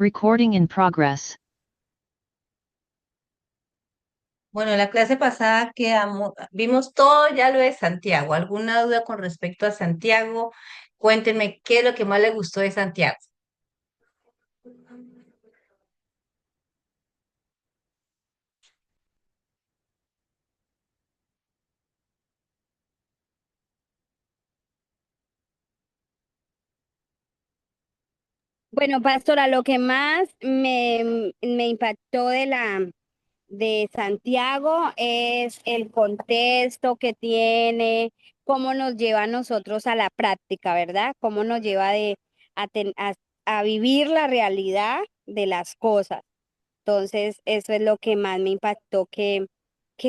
Recording in progress. Bueno, la clase pasada vimos todo ya lo de Santiago. ¿Alguna duda con respecto a Santiago? Cuéntenme qué es lo que más le gustó de Santiago. Bueno, pastora, lo que más me impactó de Santiago es el contexto que tiene, cómo nos lleva a nosotros a la práctica, ¿verdad? Cómo nos lleva a vivir la realidad de las cosas. Entonces, eso es lo que más me impactó, que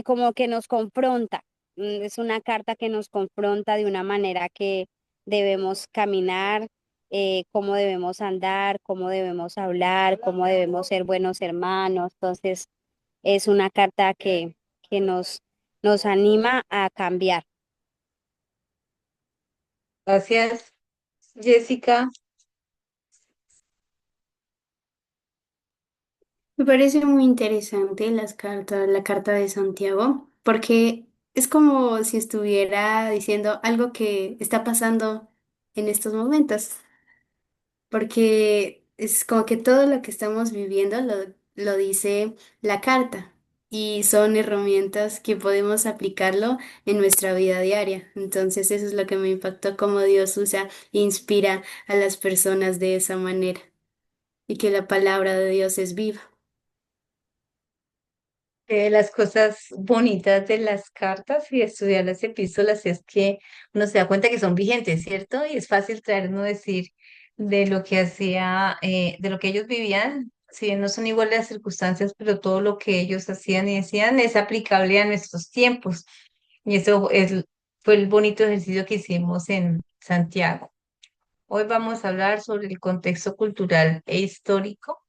como que nos confronta. Es una carta que nos confronta de una manera que debemos caminar, cómo debemos andar, cómo debemos hablar, cómo debemos ser buenos hermanos. Entonces, es una carta que nos anima a cambiar. Gracias, Jessica. Me parece muy interesante la carta de Santiago, porque es como si estuviera diciendo algo que está pasando en estos momentos, porque es como que todo lo que estamos viviendo lo dice la carta y son herramientas que podemos aplicarlo en nuestra vida diaria. Entonces eso es lo que me impactó, cómo Dios usa e inspira a las personas de esa manera y que la palabra de Dios es viva. Las cosas bonitas de las cartas y estudiar las epístolas es que uno se da cuenta que son vigentes, ¿cierto? Y es fácil traer uno decir de lo que hacía, de lo que ellos vivían, si bien no son iguales las circunstancias, pero todo lo que ellos hacían y decían es aplicable a nuestros tiempos. Y fue el bonito ejercicio que hicimos en Santiago. Hoy vamos a hablar sobre el contexto cultural e histórico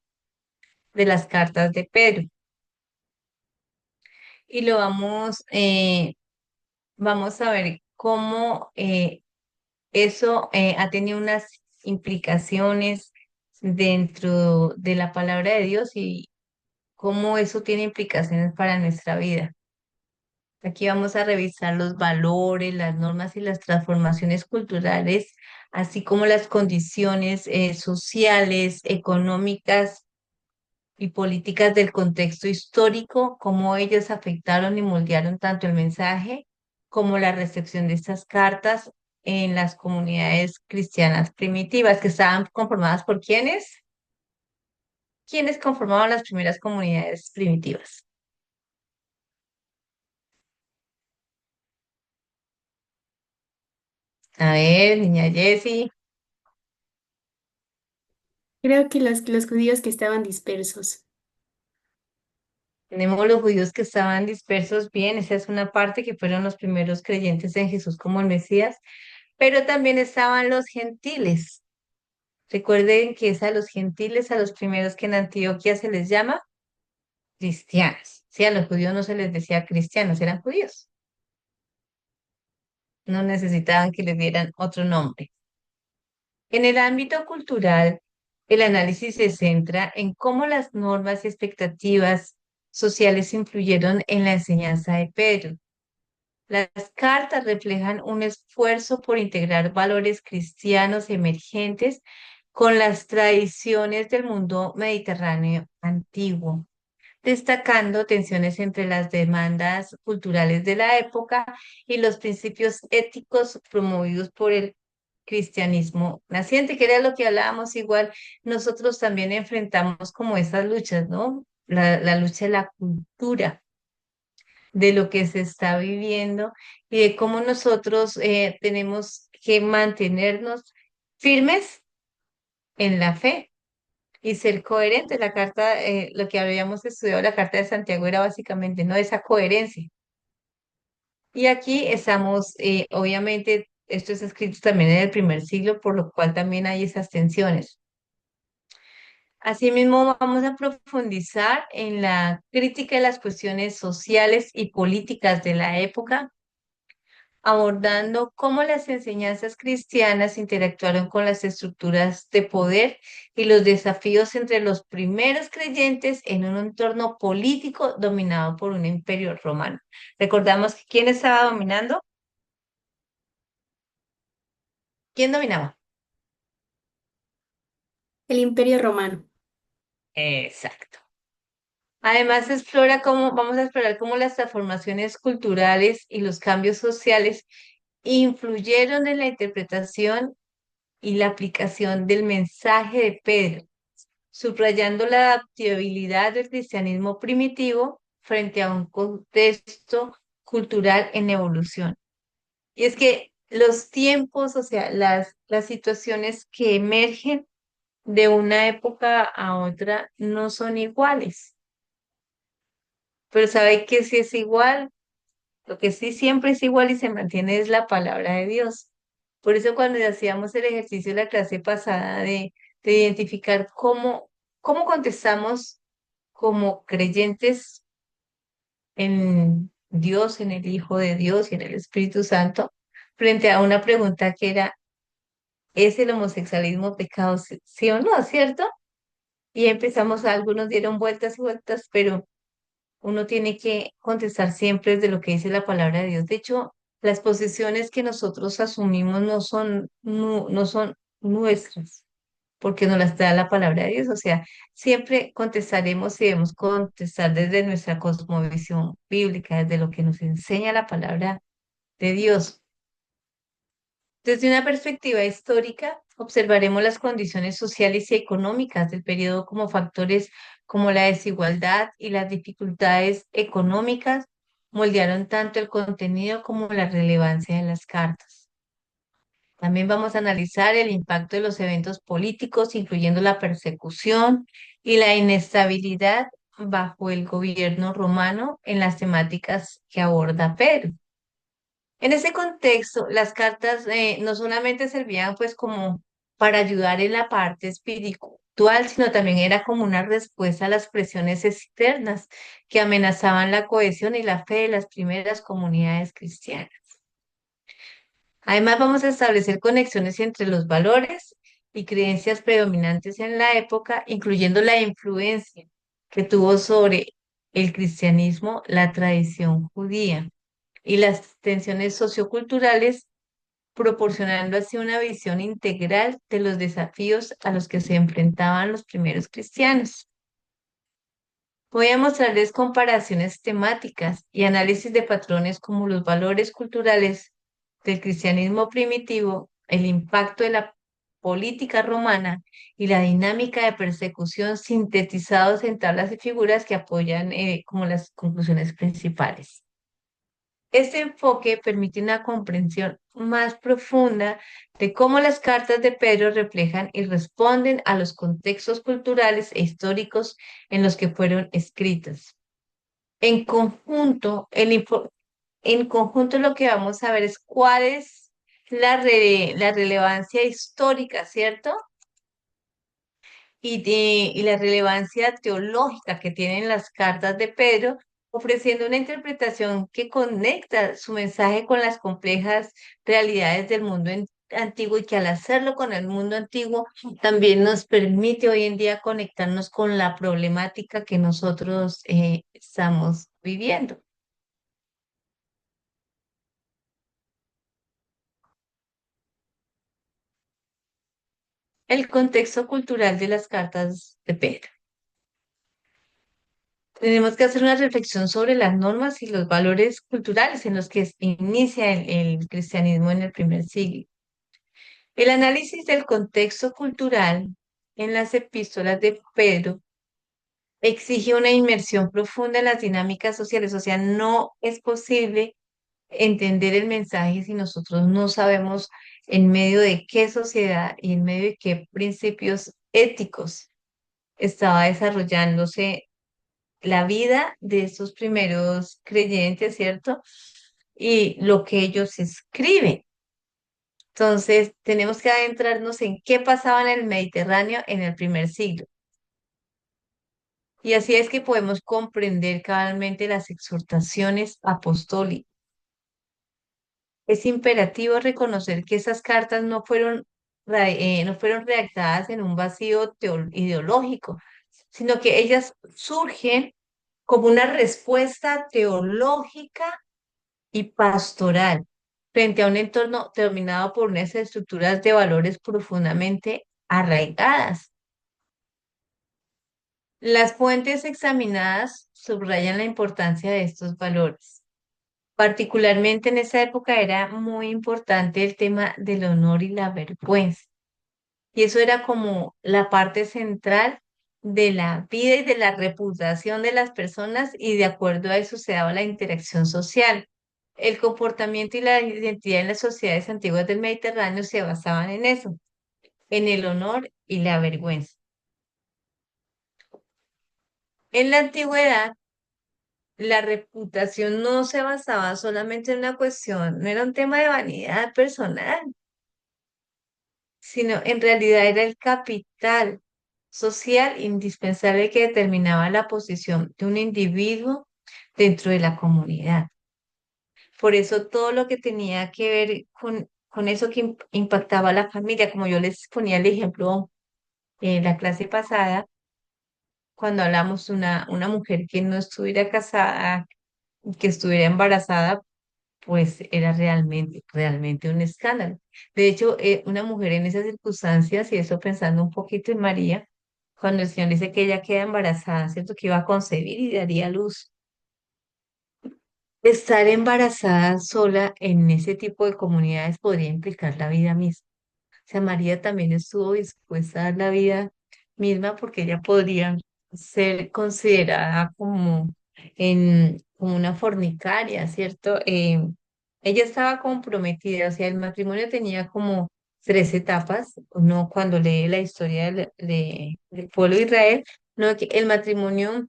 de las cartas de Pedro. Y vamos a ver cómo eso ha tenido unas implicaciones dentro de la palabra de Dios y cómo eso tiene implicaciones para nuestra vida. Aquí vamos a revisar los valores, las normas y las transformaciones culturales, así como las condiciones sociales, económicas y políticas del contexto histórico, cómo ellos afectaron y moldearon tanto el mensaje como la recepción de estas cartas en las comunidades cristianas primitivas, que estaban conformadas por ¿quiénes? ¿Quiénes conformaban las primeras comunidades primitivas? A ver, niña Jessie, Creo que los judíos que estaban dispersos. tenemos los judíos que estaban dispersos bien, esa es una parte que fueron los primeros creyentes en Jesús como el Mesías, pero también estaban los gentiles. Recuerden que es a los gentiles, a los primeros que en Antioquía se les llama cristianos. Sí, a los judíos no se les decía cristianos, eran judíos. No necesitaban que les dieran otro nombre. En el ámbito cultural, el análisis se centra en cómo las normas y expectativas sociales influyeron en la enseñanza de Pedro. Las cartas reflejan un esfuerzo por integrar valores cristianos emergentes con las tradiciones del mundo mediterráneo antiguo, destacando tensiones entre las demandas culturales de la época y los principios éticos promovidos por el cristianismo naciente, que era lo que hablábamos igual, nosotros también enfrentamos como esas luchas, ¿no? La lucha de la cultura, de lo que se está viviendo y de cómo nosotros tenemos que mantenernos firmes en la fe y ser coherentes. La carta, lo que habíamos estudiado, la carta de Santiago era básicamente, ¿no? Esa coherencia. Y aquí estamos, obviamente, esto es escrito también en el primer siglo, por lo cual también hay esas tensiones. Asimismo, vamos a profundizar en la crítica de las cuestiones sociales y políticas de la época abordando cómo las enseñanzas cristianas interactuaron con las estructuras de poder y los desafíos entre los primeros creyentes en un entorno político dominado por un imperio romano. Recordamos que quién estaba dominando, quién dominaba. El Imperio Romano. Exacto. Además, vamos a explorar cómo las transformaciones culturales y los cambios sociales influyeron en la interpretación y la aplicación del mensaje de Pedro, subrayando la adaptabilidad del cristianismo primitivo frente a un contexto cultural en evolución. Y es que los tiempos, o sea, las situaciones que emergen de una época a otra no son iguales, pero sabe que si es igual, lo que sí siempre es igual y se mantiene es la palabra de Dios. Por eso cuando hacíamos el ejercicio de la clase pasada de identificar cómo contestamos como creyentes en Dios, en el Hijo de Dios y en el Espíritu Santo, frente a una pregunta que era, ¿es el homosexualismo pecado, sí o no, cierto? Y empezamos, algunos dieron vueltas y vueltas, pero uno tiene que contestar siempre desde lo que dice la palabra de Dios. De hecho, las posiciones que nosotros asumimos no son nuestras, porque nos las da la palabra de Dios. O sea, siempre contestaremos y debemos contestar desde nuestra cosmovisión bíblica, desde lo que nos enseña la palabra de Dios. Desde una perspectiva histórica, observaremos las condiciones sociales y económicas del periodo como factores como la desigualdad y las dificultades económicas moldearon tanto el contenido como la relevancia de las cartas. También vamos a analizar el impacto de los eventos políticos, incluyendo la persecución y la inestabilidad bajo el gobierno romano en las temáticas que aborda Pedro. En ese contexto, las cartas no solamente servían pues como para ayudar en la parte espiritual, sino también era como una respuesta a las presiones externas que amenazaban la cohesión y la fe de las primeras comunidades cristianas. Además, vamos a establecer conexiones entre los valores y creencias predominantes en la época, incluyendo la influencia que tuvo sobre el cristianismo la tradición judía y las tensiones socioculturales, proporcionando así una visión integral de los desafíos a los que se enfrentaban los primeros cristianos. Voy a mostrarles comparaciones temáticas y análisis de patrones como los valores culturales del cristianismo primitivo, el impacto de la política romana y la dinámica de persecución sintetizados en tablas y figuras que apoyan como las conclusiones principales. Este enfoque permite una comprensión más profunda de cómo las cartas de Pedro reflejan y responden a los contextos culturales e históricos en los que fueron escritas. En conjunto, en conjunto lo que vamos a ver es cuál es la relevancia histórica, ¿cierto? Y la relevancia teológica que tienen las cartas de Pedro, ofreciendo una interpretación que conecta su mensaje con las complejas realidades del mundo antiguo y que al hacerlo con el mundo antiguo también nos permite hoy en día conectarnos con la problemática que nosotros estamos viviendo. El contexto cultural de las cartas de Pedro. Tenemos que hacer una reflexión sobre las normas y los valores culturales en los que inicia el cristianismo en el primer siglo. El análisis del contexto cultural en las epístolas de Pedro exige una inmersión profunda en las dinámicas sociales, o sea, no es posible entender el mensaje si nosotros no sabemos en medio de qué sociedad y en medio de qué principios éticos estaba desarrollándose la vida de estos primeros creyentes, ¿cierto? Y lo que ellos escriben. Entonces, tenemos que adentrarnos en qué pasaba en el Mediterráneo en el primer siglo. Y así es que podemos comprender cabalmente las exhortaciones apostólicas. Es imperativo reconocer que esas cartas no fueron redactadas en un vacío ideológico, sino que ellas surgen como una respuesta teológica y pastoral frente a un entorno dominado por unas estructuras de valores profundamente arraigadas. Las fuentes examinadas subrayan la importancia de estos valores. Particularmente en esa época era muy importante el tema del honor y la vergüenza. Y eso era como la parte central de la vida y de la reputación de las personas y de acuerdo a eso se daba la interacción social. El comportamiento y la identidad en las sociedades antiguas del Mediterráneo se basaban en eso, en el honor y la vergüenza. En la antigüedad, la reputación no se basaba solamente en una cuestión, no era un tema de vanidad personal, sino en realidad era el capital social indispensable que determinaba la posición de un individuo dentro de la comunidad. Por eso todo lo que tenía que ver con eso que impactaba a la familia, como yo les ponía el ejemplo en la clase pasada, cuando hablamos de una mujer que no estuviera casada, que estuviera embarazada, pues era realmente un escándalo. De hecho, una mujer en esas circunstancias, y eso pensando un poquito en María, cuando el Señor dice que ella queda embarazada, ¿cierto? Que iba a concebir y daría luz. Estar embarazada sola en ese tipo de comunidades podría implicar la vida misma. O sea, María también estuvo dispuesta a dar la vida misma porque ella podría ser considerada como una fornicaria, ¿cierto? Ella estaba comprometida, o sea, el matrimonio tenía como tres etapas. Uno cuando lee la historia del pueblo de Israel, no, que el matrimonio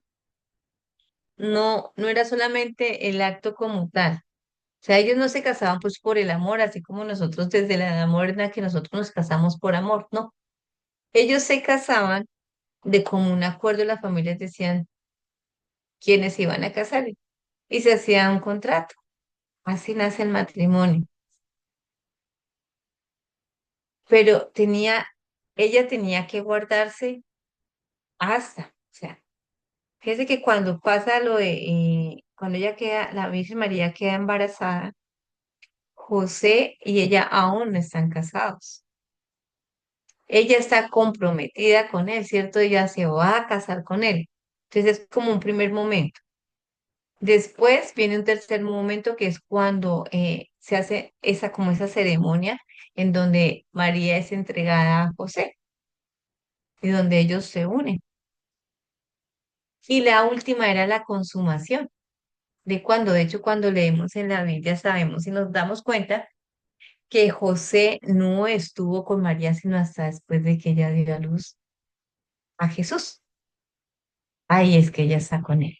no era solamente el acto como tal. O sea, ellos no se casaban pues por el amor, así como nosotros desde la edad moderna que nosotros nos casamos por amor, no. Ellos se casaban de común acuerdo, las familias decían quiénes se iban a casar y se hacía un contrato. Así nace el matrimonio. Pero ella tenía que guardarse hasta, o sea, fíjese que cuando pasa cuando la Virgen María queda embarazada, José y ella aún no están casados. Ella está comprometida con él, ¿cierto? Ella se va a casar con él. Entonces es como un primer momento. Después viene un tercer momento que es cuando se hace como esa ceremonia en donde María es entregada a José y donde ellos se unen. Y la última era la consumación, de hecho, cuando leemos en la Biblia sabemos y nos damos cuenta que José no estuvo con María sino hasta después de que ella dio a luz a Jesús. Ahí es que ella está con él.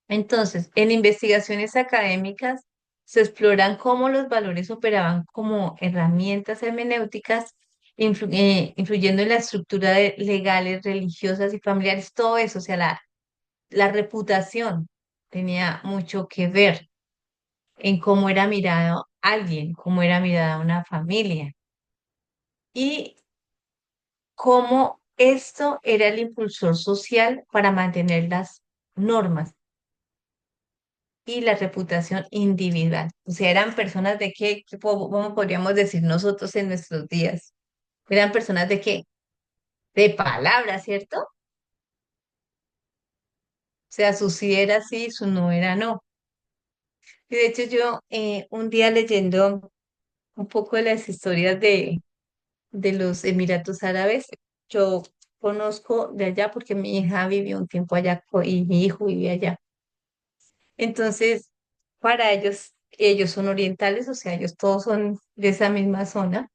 Entonces, en investigaciones académicas se exploran cómo los valores operaban como herramientas hermenéuticas, influyendo en la estructura de legales, religiosas y familiares, todo eso, o sea, la reputación tenía mucho que ver en cómo era mirado alguien, cómo era mirada una familia y cómo esto era el impulsor social para mantener las normas y la reputación individual. O sea, eran personas de ¿cómo podríamos decir nosotros en nuestros días? Eran personas de qué? De palabra, ¿cierto? O sea, su sí era sí, su no era no. Y de hecho yo un día leyendo un poco de las historias de los Emiratos Árabes, yo conozco de allá porque mi hija vivió un tiempo allá y mi hijo vivía allá. Entonces, para ellos son orientales, o sea, ellos todos son de esa misma zona.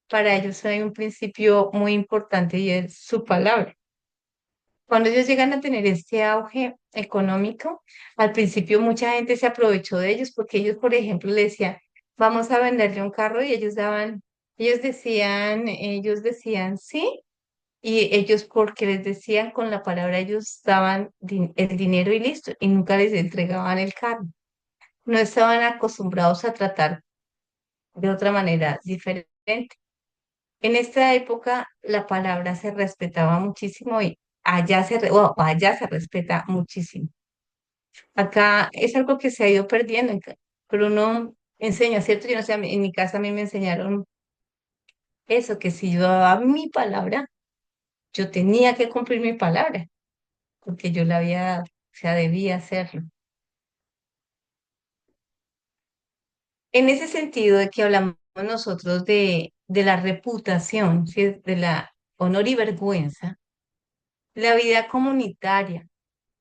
Para ellos hay un principio muy importante y es su palabra. Cuando ellos llegan a tener este auge económico, al principio mucha gente se aprovechó de ellos porque ellos, por ejemplo, le decían, vamos a venderle un carro y ellos decían sí y ellos porque les decían con la palabra, ellos daban el dinero y listo, y nunca les entregaban el carro. No estaban acostumbrados a tratar de otra manera diferente. En esta época la palabra se respetaba muchísimo y allá se respeta muchísimo. Acá es algo que se ha ido perdiendo, pero uno enseña, ¿cierto? Yo no sé, en mi casa a mí me enseñaron eso, que si yo daba mi palabra, yo tenía que cumplir mi palabra, porque yo la había dado, o sea, debía hacerlo. En ese sentido de que hablamos nosotros de la reputación, ¿sí? De la honor y vergüenza, la vida comunitaria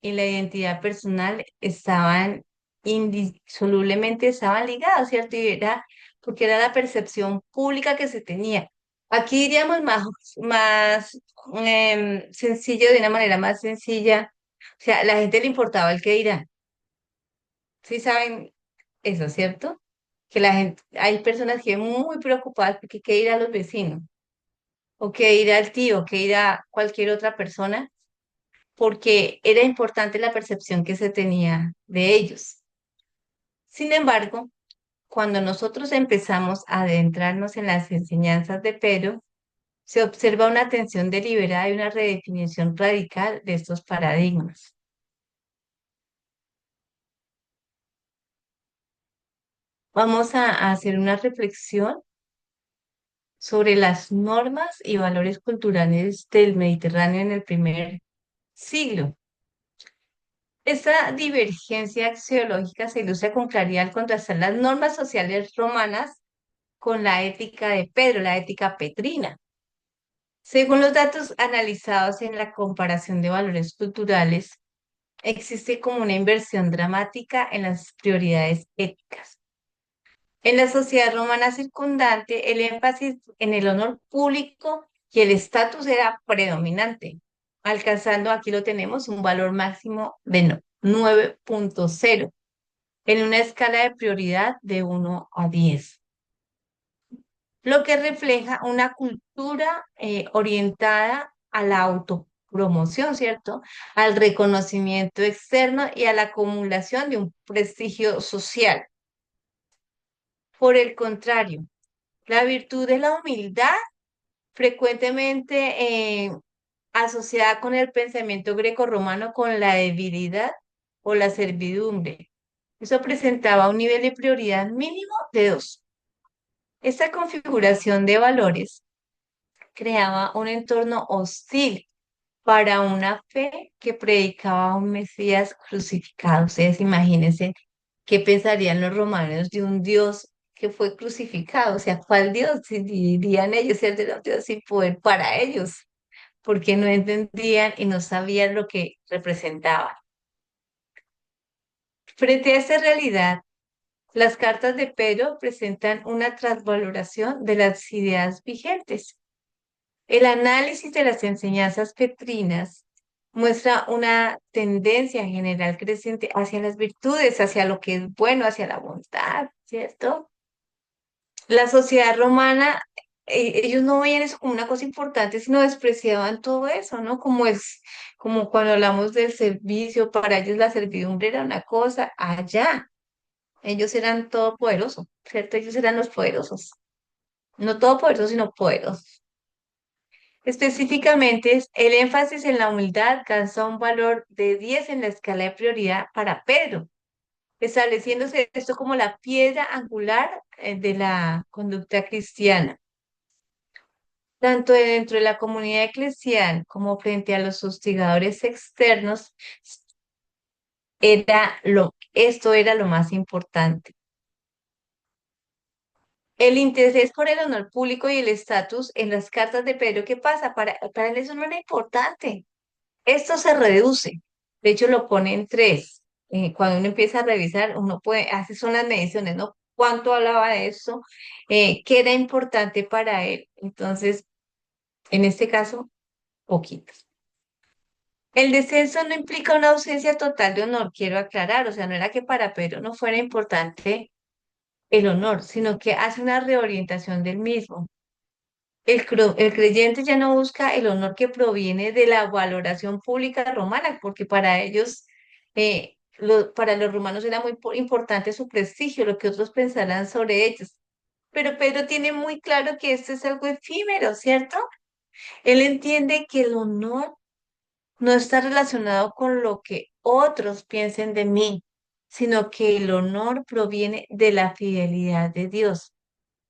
y la identidad personal estaban indisolublemente estaban ligados, ¿cierto? Y era porque era la percepción pública que se tenía. Aquí diríamos más sencillo, de una manera más sencilla. O sea, a la gente le importaba el qué dirán. Sí saben eso, ¿cierto? Que la gente, hay personas que muy preocupadas porque qué dirán los vecinos, o qué dirá el tío, qué dirá cualquier otra persona porque era importante la percepción que se tenía de ellos. Sin embargo, cuando nosotros empezamos a adentrarnos en las enseñanzas de Pedro, se observa una atención deliberada y una redefinición radical de estos paradigmas. Vamos a hacer una reflexión sobre las normas y valores culturales del Mediterráneo en el primer siglo. Esta divergencia axiológica se ilustra con claridad al contrastar las normas sociales romanas con la ética de Pedro, la ética petrina. Según los datos analizados en la comparación de valores culturales, existe como una inversión dramática en las prioridades éticas. En la sociedad romana circundante, el énfasis en el honor público y el estatus era predominante, alcanzando, aquí lo tenemos, un valor máximo de 9.0 en una escala de prioridad de 1 a 10, lo que refleja una cultura orientada a la autopromoción, ¿cierto? Al reconocimiento externo y a la acumulación de un prestigio social. Por el contrario, la virtud de la humildad, frecuentemente asociada con el pensamiento grecorromano, con la debilidad o la servidumbre. Eso presentaba un nivel de prioridad mínimo de 2. Esta configuración de valores creaba un entorno hostil para una fe que predicaba un Mesías crucificado. Ustedes imagínense qué pensarían los romanos de un Dios que fue crucificado. O sea, ¿cuál Dios? Si dirían ellos, el de los dioses sin poder para ellos, porque no entendían y no sabían lo que representaba. Frente a esta realidad, las cartas de Pedro presentan una transvaloración de las ideas vigentes. El análisis de las enseñanzas petrinas muestra una tendencia general creciente hacia las virtudes, hacia lo que es bueno, hacia la bondad, ¿cierto? La sociedad romana, ellos no veían eso como una cosa importante, sino despreciaban todo eso, ¿no? Como cuando hablamos del servicio, para ellos la servidumbre era una cosa, allá, ellos eran todopoderosos, ¿cierto? Ellos eran los poderosos, no todopoderosos, sino poderosos. Específicamente, el énfasis en la humildad alcanza un valor de 10 en la escala de prioridad para Pedro, estableciéndose esto como la piedra angular de la conducta cristiana. Tanto dentro de la comunidad eclesial como frente a los hostigadores externos, esto era lo más importante. El interés por el honor público y el estatus en las cartas de Pedro, ¿qué pasa? Para él eso no era importante. Esto se reduce, de hecho lo pone en 3. Cuando uno empieza a revisar, uno puede, hace son las mediciones, ¿no? ¿Cuánto hablaba de eso? ¿Qué era importante para él? Entonces, en este caso, poquitos. El descenso no implica una ausencia total de honor, quiero aclarar, o sea, no era que para Pedro no fuera importante el honor, sino que hace una reorientación del mismo. El creyente ya no busca el honor que proviene de la valoración pública romana, porque para ellos, para los romanos era muy importante su prestigio, lo que otros pensarán sobre ellos. Pero Pedro tiene muy claro que esto es algo efímero, ¿cierto? Él entiende que el honor no está relacionado con lo que otros piensen de mí, sino que el honor proviene de la fidelidad de Dios.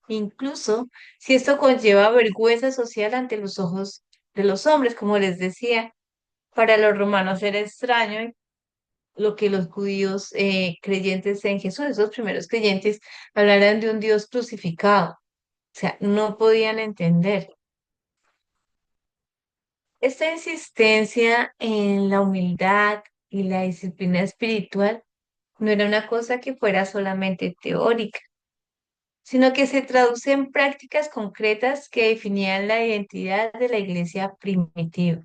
Incluso si esto conlleva vergüenza social ante los ojos de los hombres, como les decía, para los romanos era extraño lo que los judíos creyentes en Jesús, esos primeros creyentes, hablaran de un Dios crucificado. O sea, no podían entender. Esta insistencia en la humildad y la disciplina espiritual no era una cosa que fuera solamente teórica, sino que se traduce en prácticas concretas que definían la identidad de la iglesia primitiva.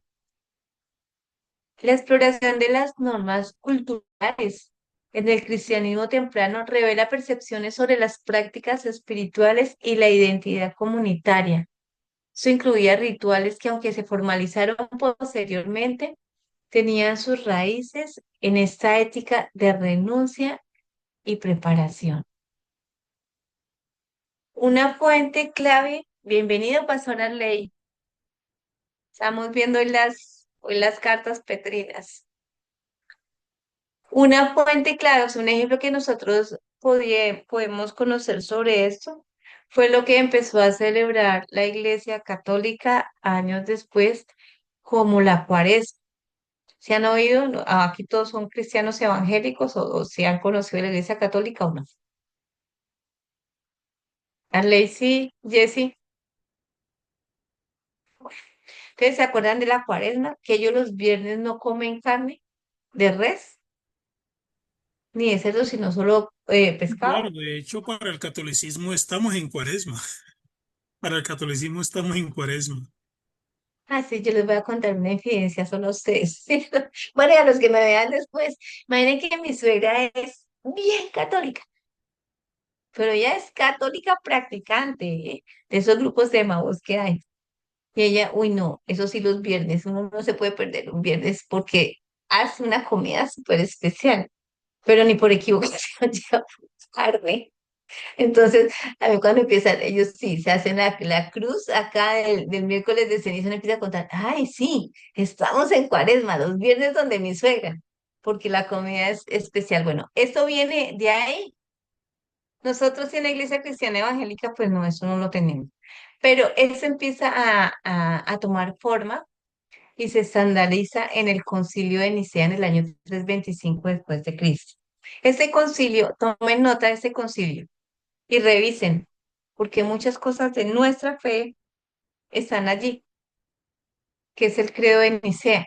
La exploración de las normas culturales en el cristianismo temprano revela percepciones sobre las prácticas espirituales y la identidad comunitaria. Eso incluía rituales que, aunque se formalizaron posteriormente, tenían sus raíces en esta ética de renuncia y preparación. Una fuente clave, bienvenido Pastor Arley. Estamos viendo hoy las cartas petrinas. Una fuente clave, o sea, un ejemplo que nosotros podemos conocer sobre esto, fue lo que empezó a celebrar la Iglesia Católica años después como la Cuaresma. ¿Se han oído? No, aquí todos son cristianos evangélicos o si han conocido la Iglesia Católica o no. Arley sí, Jesse. ¿Ustedes se acuerdan de la Cuaresma? Que ellos los viernes no comen carne de res ni de cerdo, sino solo Claro, pescado. de hecho, para el catolicismo estamos en cuaresma. Para el catolicismo estamos en cuaresma. Ah, sí, yo les voy a contar una infidencia solo a ustedes. Bueno, y a los que me vean después, imaginen que mi suegra es bien católica, pero ella es católica practicante, de esos grupos de Maús que hay. Y ella, uy, no, eso sí, los viernes, uno no se puede perder un viernes porque hace una comida súper especial, pero ni por equivocación lleva carne. Entonces, a mí cuando empiezan, ellos sí, se hacen la cruz acá del miércoles de ceniza, uno empieza a contar, ay, sí, estamos en Cuaresma, los viernes donde mi suegra, porque la comida es especial. Bueno, esto viene de ahí. Nosotros en la iglesia cristiana evangélica, pues no, eso no lo tenemos. Pero eso empieza a tomar forma y se estandariza en el concilio de Nicea en el año 325 después de Cristo. Este concilio, tomen nota de este concilio y revisen, porque muchas cosas de nuestra fe están allí, que es el credo de Nicea.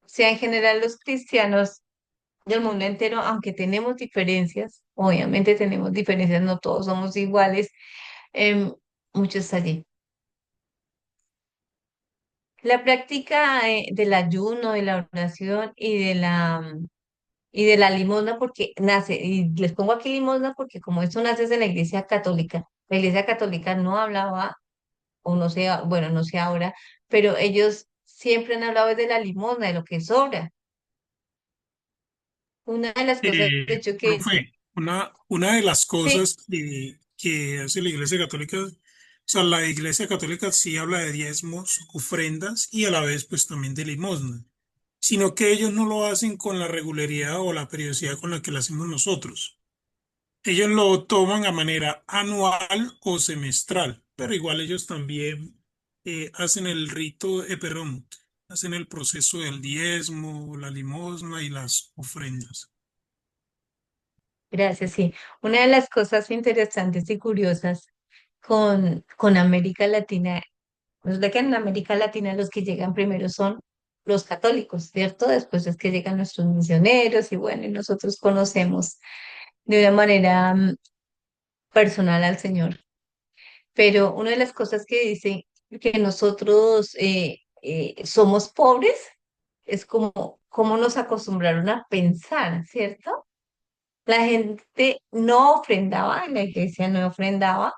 O sea, en general los cristianos del mundo entero, aunque tenemos diferencias, obviamente tenemos diferencias, no todos somos iguales, em, muchos allí. La práctica del ayuno, de la oración y de la limosna, porque nace, y les pongo aquí limosna porque como esto nace de la iglesia católica no hablaba o no sé, bueno, no sé ahora, pero ellos siempre han hablado de la limosna, de lo que sobra. Una de las cosas, de hecho, que dice, Profe, una de las sí, cosas que hace la Iglesia Católica, o sea, la Iglesia Católica sí habla de diezmos, ofrendas y a la vez pues también de limosna, sino que ellos no lo hacen con la regularidad o la periodicidad con la que lo hacemos nosotros. Ellos lo toman a manera anual o semestral, pero igual ellos también hacen el rito Eperón, hacen el proceso del diezmo, la limosna y las ofrendas. gracias, sí. Una de las cosas interesantes y curiosas con América Latina, resulta que en América Latina los que llegan primero son los católicos, ¿cierto? Después es que llegan nuestros misioneros y bueno, y nosotros conocemos de una manera personal al Señor. Pero una de las cosas que dice que nosotros somos pobres es como nos acostumbraron a pensar, ¿cierto? La gente no ofrendaba, en la iglesia no ofrendaba,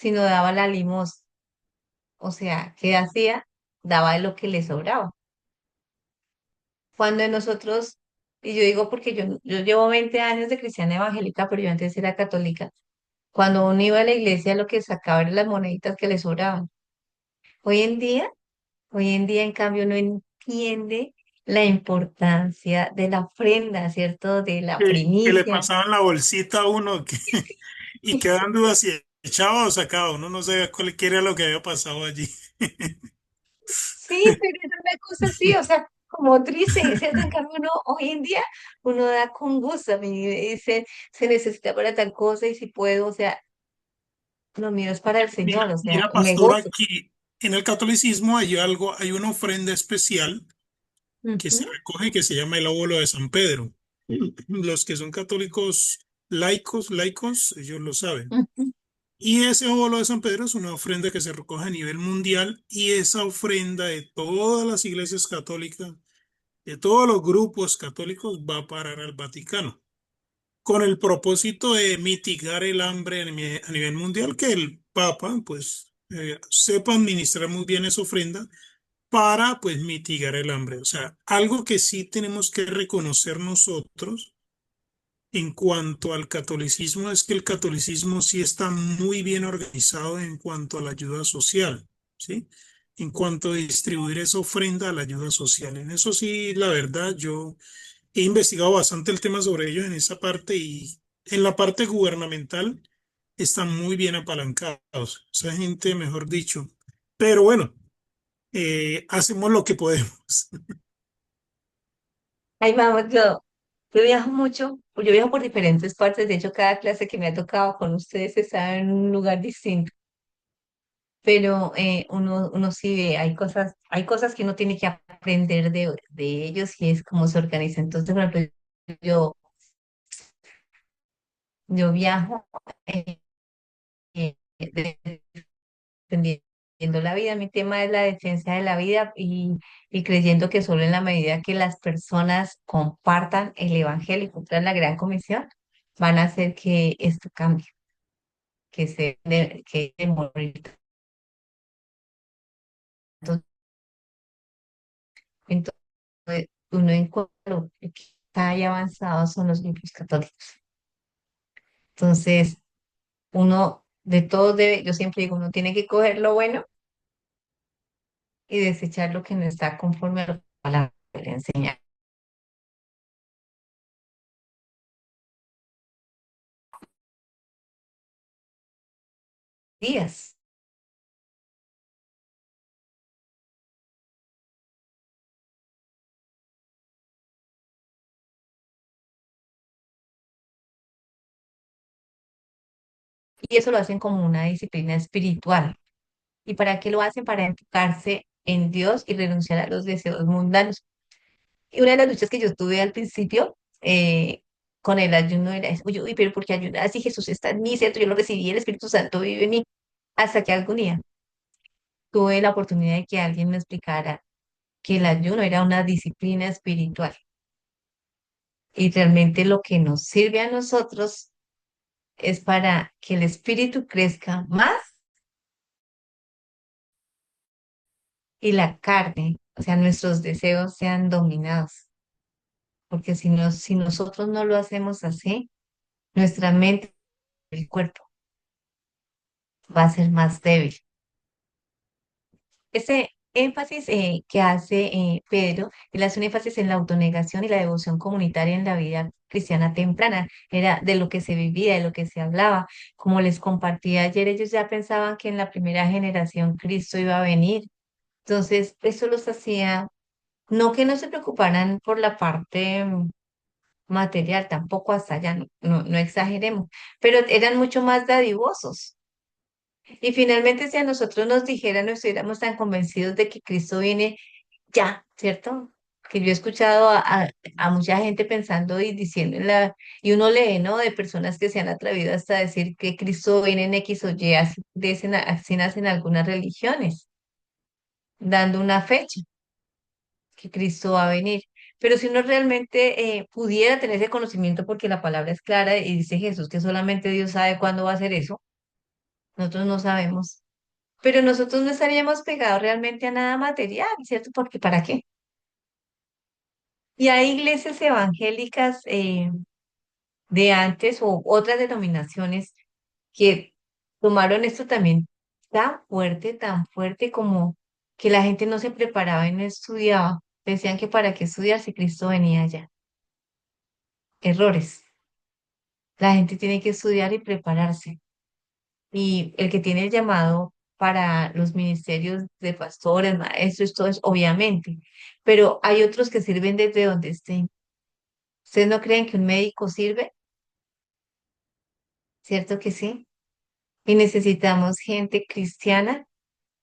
sino daba la limosna. O sea, ¿qué hacía? Daba de lo que le sobraba. Cuando nosotros, y yo digo porque yo llevo 20 años de cristiana evangélica, pero yo antes era católica, cuando uno iba a la iglesia lo que sacaba eran las moneditas que le sobraban. Hoy en día, hoy en día en cambio no entiende la importancia de la ofrenda, ¿cierto? De la Que le primicia. pasaban la bolsita a uno y quedaban dudas si echaba o sacaba. Uno no sabía cuál qué era lo que había pasado allí. Sí, pero es una cosa así, o sea, como triste, ¿cierto? En cambio, uno, hoy en día, uno da con gusto, a mí dice, se necesita para tal cosa y si puedo, o sea, lo mío es para el Mira, Señor, o sea, mira, me pastora, gozo. que en el catolicismo hay algo, hay una ofrenda especial que se Ujú, recoge que se llama el óvulo de San Pedro. Los que son católicos laicos, ellos lo saben. ujú. Y ese óvulo de San Pedro es una ofrenda que se recoge a nivel mundial y esa ofrenda de todas las iglesias católicas, de todos los grupos católicos, va a parar al Vaticano, con el propósito de mitigar el hambre a nivel mundial, que el Papa pues sepa administrar muy bien esa ofrenda para pues mitigar el hambre. O sea, algo que sí tenemos que reconocer nosotros en cuanto al catolicismo es que el catolicismo sí está muy bien organizado en cuanto a la ayuda social, ¿sí? En cuanto a distribuir esa ofrenda a la ayuda social. En eso sí, la verdad, yo he investigado bastante el tema sobre ellos en esa parte y en la parte gubernamental están muy bien apalancados. Esa gente, mejor dicho. Pero bueno, hacemos lo que podemos. Ahí vamos, yo viajo mucho, yo viajo por diferentes partes, de hecho, cada clase que me ha tocado con ustedes está en un lugar distinto, pero uno sí ve, hay cosas que uno tiene que aprender de ellos y es cómo se organiza. Entonces, por ejemplo, yo, yo viajo. Defendiendo la vida. Mi tema es la defensa de la vida y creyendo que solo en la medida que las personas compartan el evangelio y cumplan la gran comisión, van a hacer que esto cambie, que de morir tanto. Entonces, uno encuentra lo que está ahí avanzado son los grupos católicos. Entonces, uno de todo debe, yo siempre digo, uno tiene que coger lo bueno y desechar lo que no está conforme a lo que la palabra le enseña. Días. Y eso lo hacen como una disciplina espiritual. ¿Y para qué lo hacen? Para enfocarse en Dios y renunciar a los deseos mundanos. Y una de las luchas que yo tuve al principio con el ayuno era, uy, uy, pero ¿por qué ayunas si Jesús está en mí, cierto? Yo lo recibí, el Espíritu Santo vive en mí. Hasta que algún día tuve la oportunidad de que alguien me explicara que el ayuno era una disciplina espiritual. Y realmente lo que nos sirve a nosotros es para que el espíritu crezca más y la carne, o sea, nuestros deseos sean dominados. Porque si, no, si nosotros no lo hacemos así, nuestra mente y el cuerpo va a ser más débil. Ese énfasis que hace Pedro, él hace un énfasis en la autonegación y la devoción comunitaria en la vida cristiana temprana. Era de lo que se vivía, de lo que se hablaba. Como les compartí ayer, ellos ya pensaban que en la primera generación Cristo iba a venir. Entonces, eso los hacía, no que no se preocuparan por la parte material, tampoco hasta allá, no exageremos, pero eran mucho más dadivosos. Y finalmente, si a nosotros nos dijeran, no estuviéramos tan convencidos de que Cristo viene ya, ¿cierto? Que yo he escuchado a mucha gente pensando y diciendo, y uno lee, ¿no? De personas que se han atrevido hasta a decir que Cristo viene en X o Y, así nacen algunas religiones, dando una fecha que Cristo va a venir. Pero si uno realmente pudiera tener ese conocimiento, porque la palabra es clara y dice Jesús que solamente Dios sabe cuándo va a hacer eso, nosotros no sabemos. Pero nosotros no estaríamos pegados realmente a nada material, ¿cierto? Porque ¿para qué? Y hay iglesias evangélicas de antes o otras denominaciones que tomaron esto también tan fuerte como que la gente no se preparaba y no estudiaba. Decían que para qué estudiar si Cristo venía ya. Errores. La gente tiene que estudiar y prepararse. Y el que tiene el llamado para los ministerios de pastores, maestros, todo eso, obviamente. Pero hay otros que sirven desde donde estén. ¿Ustedes no creen que un médico sirve? ¿Cierto que sí? Y necesitamos gente cristiana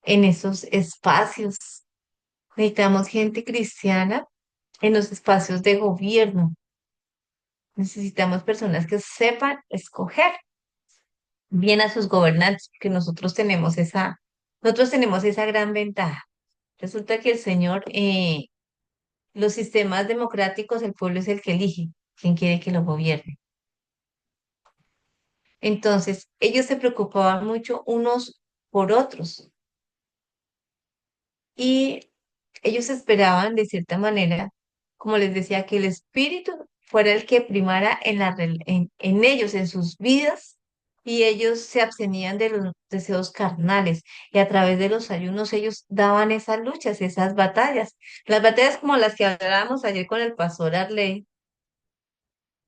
en esos espacios. Necesitamos gente cristiana en los espacios de gobierno. Necesitamos personas que sepan escoger bien a sus gobernantes, que nosotros tenemos esa gran ventaja. Resulta que el Señor, los sistemas democráticos, el pueblo es el que elige quién quiere que lo gobierne. Entonces, ellos se preocupaban mucho unos por otros y ellos esperaban de cierta manera, como les decía, que el espíritu fuera el que primara en ellos, en sus vidas, y ellos se abstenían de los deseos carnales, y a través de los ayunos ellos daban esas luchas, esas batallas, las batallas como las que hablábamos ayer con el pastor Arley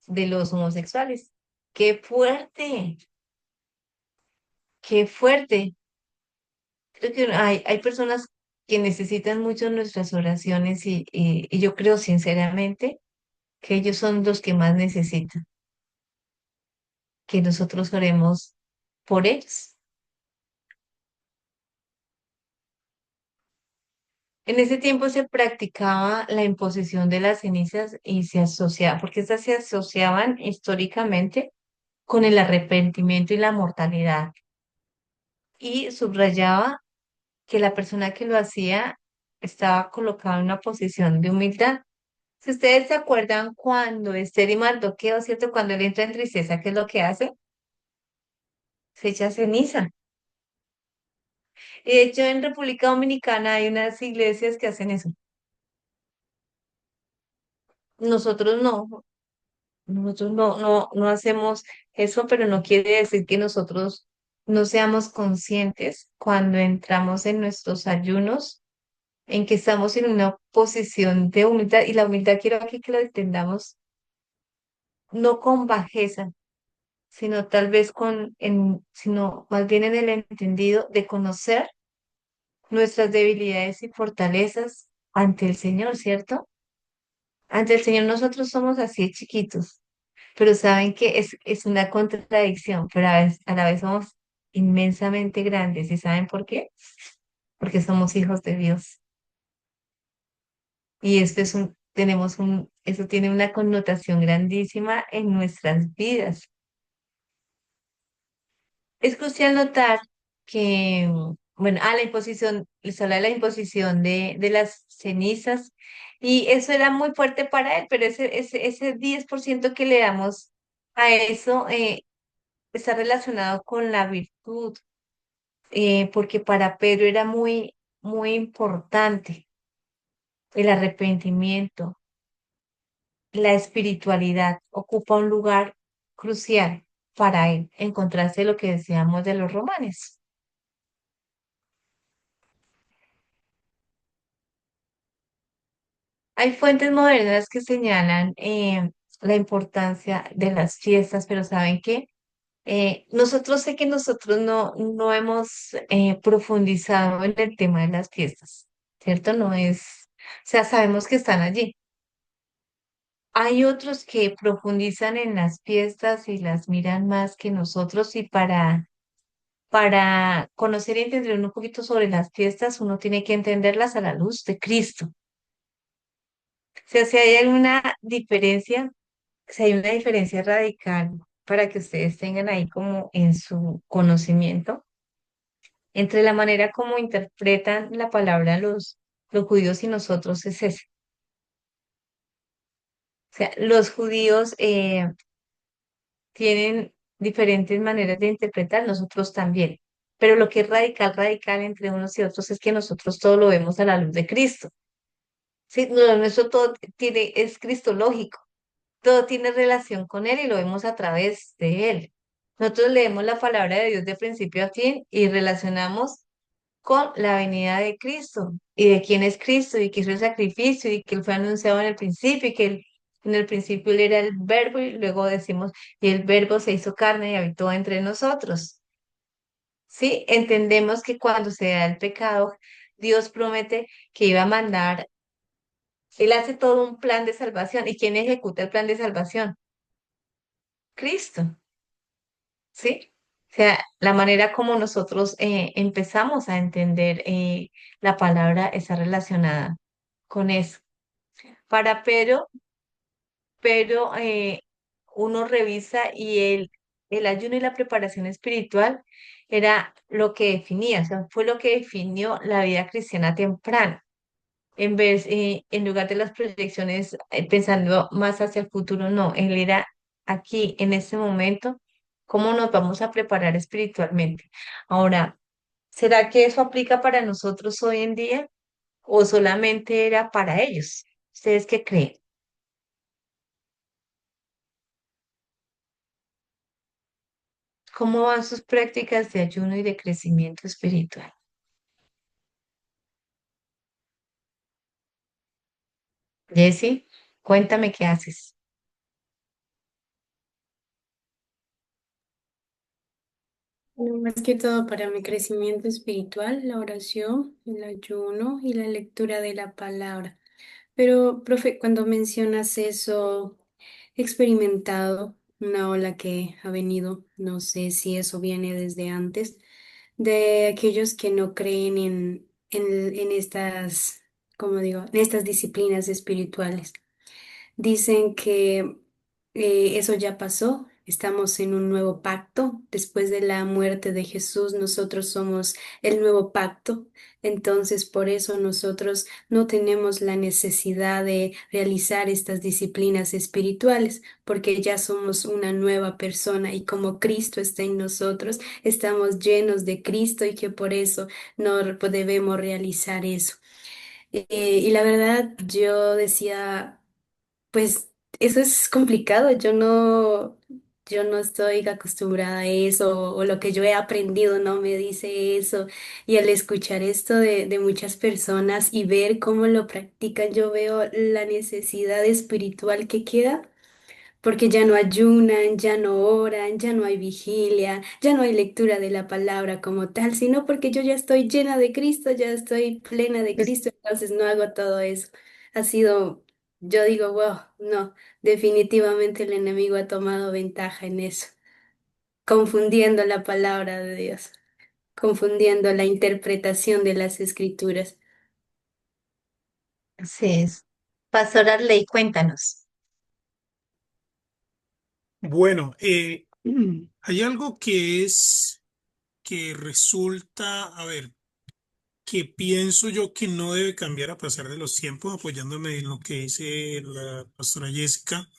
de los homosexuales. ¡Qué fuerte! ¡Qué fuerte! Creo que hay personas que necesitan mucho nuestras oraciones y yo creo sinceramente que ellos son los que más necesitan, que nosotros oremos por ellos. En ese tiempo se practicaba la imposición de las cenizas y se asociaba, porque estas se asociaban históricamente con el arrepentimiento y la mortalidad. Y subrayaba que la persona que lo hacía estaba colocada en una posición de humildad. Si ustedes se acuerdan cuando Esther y Mardoqueo, ¿cierto? Cuando él entra en tristeza, ¿qué es lo que hace? Se echa ceniza. Y de hecho en República Dominicana hay unas iglesias que hacen eso. Nosotros no, no hacemos eso, pero no quiere decir que nosotros no seamos conscientes cuando entramos en nuestros ayunos, en que estamos en una posición de humildad. Y la humildad quiero aquí que lo entendamos, no con bajeza, sino tal vez sino más bien en el entendido de conocer nuestras debilidades y fortalezas ante el Señor, ¿cierto? Ante el Señor nosotros somos así chiquitos, pero saben que es una contradicción, pero a la vez somos inmensamente grandes. ¿Y saben por qué? Porque somos hijos de Dios. Y eso tiene una connotación grandísima en nuestras vidas. Es crucial notar que, bueno, la imposición, les habla de la imposición de las cenizas, y eso era muy fuerte para él, pero ese 10% que le damos a eso está relacionado con la virtud, porque para Pedro era muy, muy importante el arrepentimiento, la espiritualidad, ocupa un lugar crucial para él, en contraste de lo que decíamos de los romanos. Hay fuentes modernas que señalan la importancia de las fiestas, pero ¿saben qué? Sé que nosotros no hemos profundizado en el tema de las fiestas, ¿cierto? O sea, sabemos que están allí. Hay otros que profundizan en las fiestas y las miran más que nosotros, y para conocer y entender un poquito sobre las fiestas, uno tiene que entenderlas a la luz de Cristo. O sea, si hay alguna diferencia, si hay una diferencia radical para que ustedes tengan ahí como en su conocimiento, entre la manera como interpretan la palabra los judíos y nosotros es ese. O sea, los judíos tienen diferentes maneras de interpretar, nosotros también. Pero lo que es radical, radical entre unos y otros es que nosotros todo lo vemos a la luz de Cristo. Sí, lo nuestro todo tiene, es cristológico, todo tiene relación con Él y lo vemos a través de Él. Nosotros leemos la palabra de Dios de principio a fin y relacionamos con la venida de Cristo y de quién es Cristo y que hizo el sacrificio y que Él fue anunciado en el principio y que en el principio Él era el verbo y luego decimos, y el verbo se hizo carne y habitó entre nosotros. ¿Sí? Entendemos que cuando se da el pecado, Dios promete que iba a mandar, Él hace todo un plan de salvación. ¿Y quién ejecuta el plan de salvación? Cristo. ¿Sí? O sea, la manera como nosotros empezamos a entender la palabra está relacionada con eso. Para pero uno revisa y el ayuno y la preparación espiritual era lo que definía, o sea, fue lo que definió la vida cristiana temprana. En lugar de las proyecciones pensando más hacia el futuro, no, él era aquí, en este momento, cómo nos vamos a preparar espiritualmente. Ahora, ¿será que eso aplica para nosotros hoy en día o solamente era para ellos? ¿Ustedes qué creen? ¿Cómo van sus prácticas de ayuno y de crecimiento espiritual? Jessy, cuéntame qué haces. Bueno, más que todo para mi crecimiento espiritual, la oración, el ayuno y la lectura de la palabra. Pero, profe, cuando mencionas eso, he experimentado una ola que ha venido, no sé si eso viene desde antes, de aquellos que no creen en estas, como digo, en estas disciplinas espirituales. Dicen que eso ya pasó, estamos en un nuevo pacto. Después de la muerte de Jesús, nosotros somos el nuevo pacto. Entonces, por eso nosotros no tenemos la necesidad de realizar estas disciplinas espirituales, porque ya somos una nueva persona y como Cristo está en nosotros, estamos llenos de Cristo y que por eso no debemos realizar eso. Y la verdad, yo decía... Pues eso es complicado, yo no estoy acostumbrada a eso, o lo que yo he aprendido no me dice eso. Y al escuchar esto de muchas personas y ver cómo lo practican, yo veo la necesidad espiritual que queda porque ya no ayunan, ya no oran, ya no hay vigilia, ya no hay lectura de la palabra como tal, sino porque yo ya estoy llena de Cristo, ya estoy plena de Es- Cristo, entonces no hago todo eso. Ha sido, yo digo, wow, no, definitivamente el enemigo ha tomado ventaja en eso, confundiendo la palabra de Dios, confundiendo la interpretación de las escrituras. Así es. Pastor Arley, cuéntanos. Bueno, hay algo que resulta, a ver, que pienso yo que no debe cambiar a pasar de los tiempos, apoyándome en lo que dice la pastora Jessica,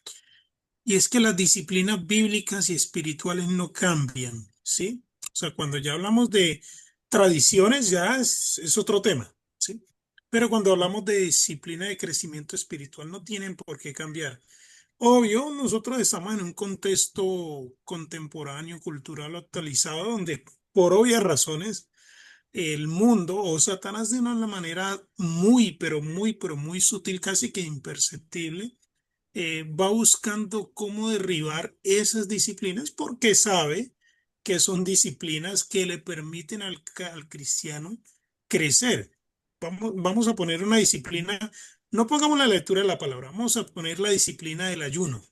y es que las disciplinas bíblicas y espirituales no cambian, ¿sí? O sea, cuando ya hablamos de tradiciones, ya es otro tema, ¿sí? Pero cuando hablamos de disciplina de crecimiento espiritual, no tienen por qué cambiar. Obvio, nosotros estamos en un contexto contemporáneo, cultural, actualizado, donde por obvias razones el mundo o Satanás de una manera muy, pero muy sutil, casi que imperceptible, va buscando cómo derribar esas disciplinas porque sabe que son disciplinas que le permiten al cristiano crecer. Vamos a poner una disciplina, no pongamos la lectura de la palabra, vamos a poner la disciplina del ayuno.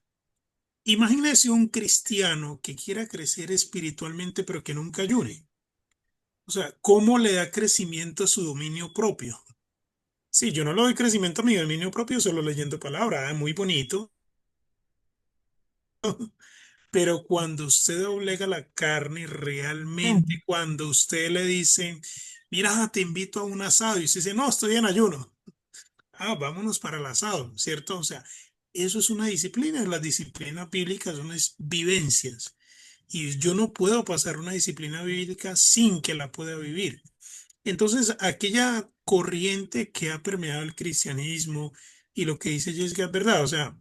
Imagínese un cristiano que quiera crecer espiritualmente pero que nunca ayune. O sea, ¿cómo le da crecimiento a su dominio propio? Sí, yo no le doy crecimiento a mi dominio propio solo leyendo palabras, muy bonito, pero cuando usted doblega la carne Mm. realmente, cuando usted le dice, mira, te invito a un asado, y usted dice, no, estoy en ayuno. Ah, vámonos para el asado, ¿cierto? O sea, eso es una disciplina, las disciplinas bíblicas son vivencias. y yo no puedo pasar una disciplina bíblica sin que la pueda vivir. Entonces, aquella corriente que ha permeado el cristianismo y lo que dice Jessica es verdad, o sea,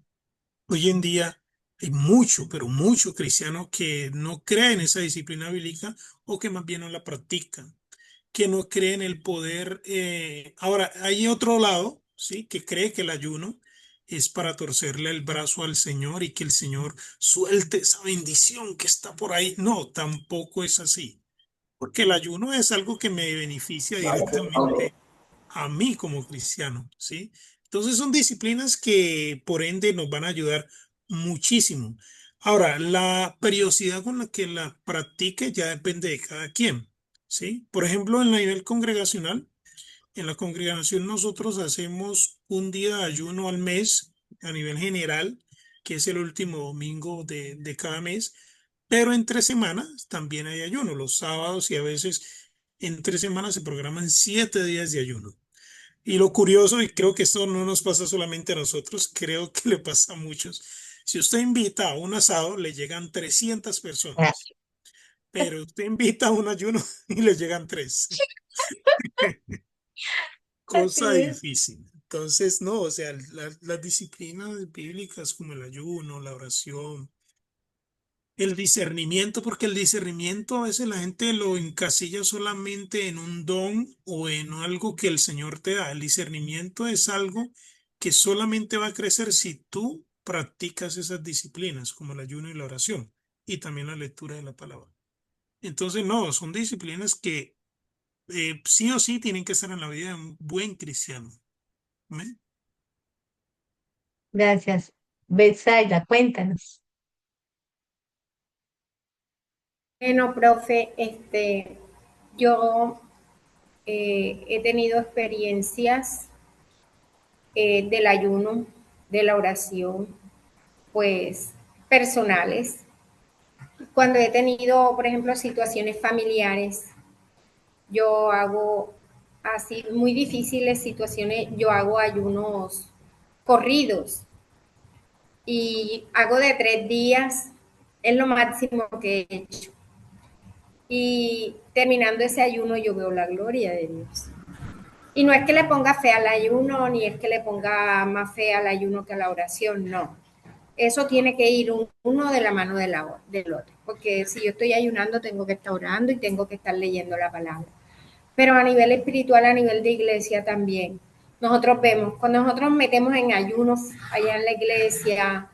hoy en día hay mucho, pero mucho cristiano que no cree en esa disciplina bíblica o que más bien no la practican, que no cree en el poder. Ahora, hay otro lado, ¿sí? Que cree que el ayuno es para torcerle el brazo al Señor y que el Señor suelte esa bendición que está por ahí. No, tampoco es así, porque el ayuno es algo que me beneficia directamente a mí como cristiano, ¿sí? Entonces son disciplinas que por ende nos van a ayudar muchísimo. Ahora, la periodicidad con la que la practique ya depende de cada quien, ¿sí? Por ejemplo, en la nivel congregacional, en la congregación nosotros hacemos un día de ayuno al mes a nivel general, que es el último domingo de cada mes, pero entre semanas también hay ayuno, los sábados y a veces entre semanas se programan 7 días de ayuno. Y lo curioso, y creo que esto no nos pasa solamente a nosotros, creo que le pasa a muchos. Si usted invita a un asado, le llegan 300 Ah, personas, pero usted invita a un ayuno y le llegan tres. Cosa así es. difícil. Entonces, no, o sea, las disciplinas bíblicas como el ayuno, la oración, el discernimiento, porque el discernimiento a veces la gente lo encasilla solamente en un don o en algo que el Señor te da. El discernimiento es algo que solamente va a crecer si tú practicas esas disciplinas, como el ayuno y la oración, y también la lectura de la palabra. Entonces, no, son disciplinas que sí o sí tienen que estar en la vida de un buen cristiano. Amén. Gracias. Betsaida, cuéntanos. Bueno, profe, yo he tenido experiencias del ayuno, de la oración, pues personales. Cuando he tenido, por ejemplo, situaciones familiares, yo hago así muy difíciles situaciones, yo hago ayunos corridos y hago de 3 días, es lo máximo que he hecho. Y terminando ese ayuno yo veo la gloria de Dios. Y no es que le ponga fe al ayuno, ni es que le ponga más fe al ayuno que a la oración, no. Eso tiene que ir uno de la mano del otro, porque si yo estoy ayunando tengo que estar orando y tengo que estar leyendo la palabra. Pero a nivel espiritual, a nivel de iglesia también. Nosotros vemos, cuando nosotros metemos en ayunos allá en la iglesia,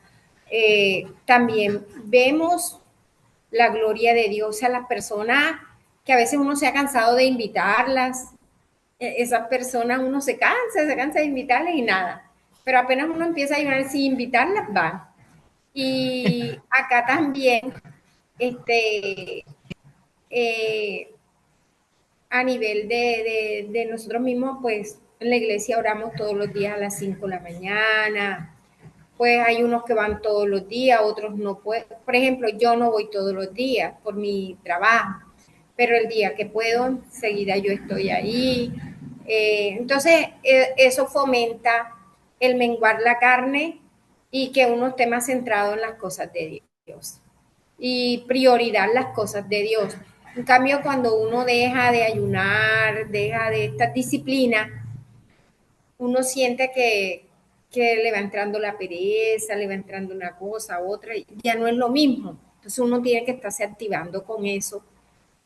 también vemos la gloria de Dios a las personas que a veces uno se ha cansado de invitarlas, esas personas uno se cansa de invitarles y nada. Pero apenas uno empieza a ayunar sin invitarlas, van. Y acá también, este, eh, a nivel de nosotros mismos, pues en la iglesia oramos todos los días a las 5 de la mañana. Pues hay unos que van todos los días, otros no pueden. Por ejemplo, yo no voy todos los días por mi trabajo, pero el día que puedo, enseguida yo estoy ahí. Entonces, eso fomenta el menguar la carne y que uno esté más centrado en las cosas de Dios y prioridad las cosas de Dios. En cambio, cuando uno deja de ayunar, deja de esta disciplina, uno siente que le va entrando la pereza, le va entrando una cosa, otra, y ya no es lo mismo. Entonces uno tiene que estarse activando con eso.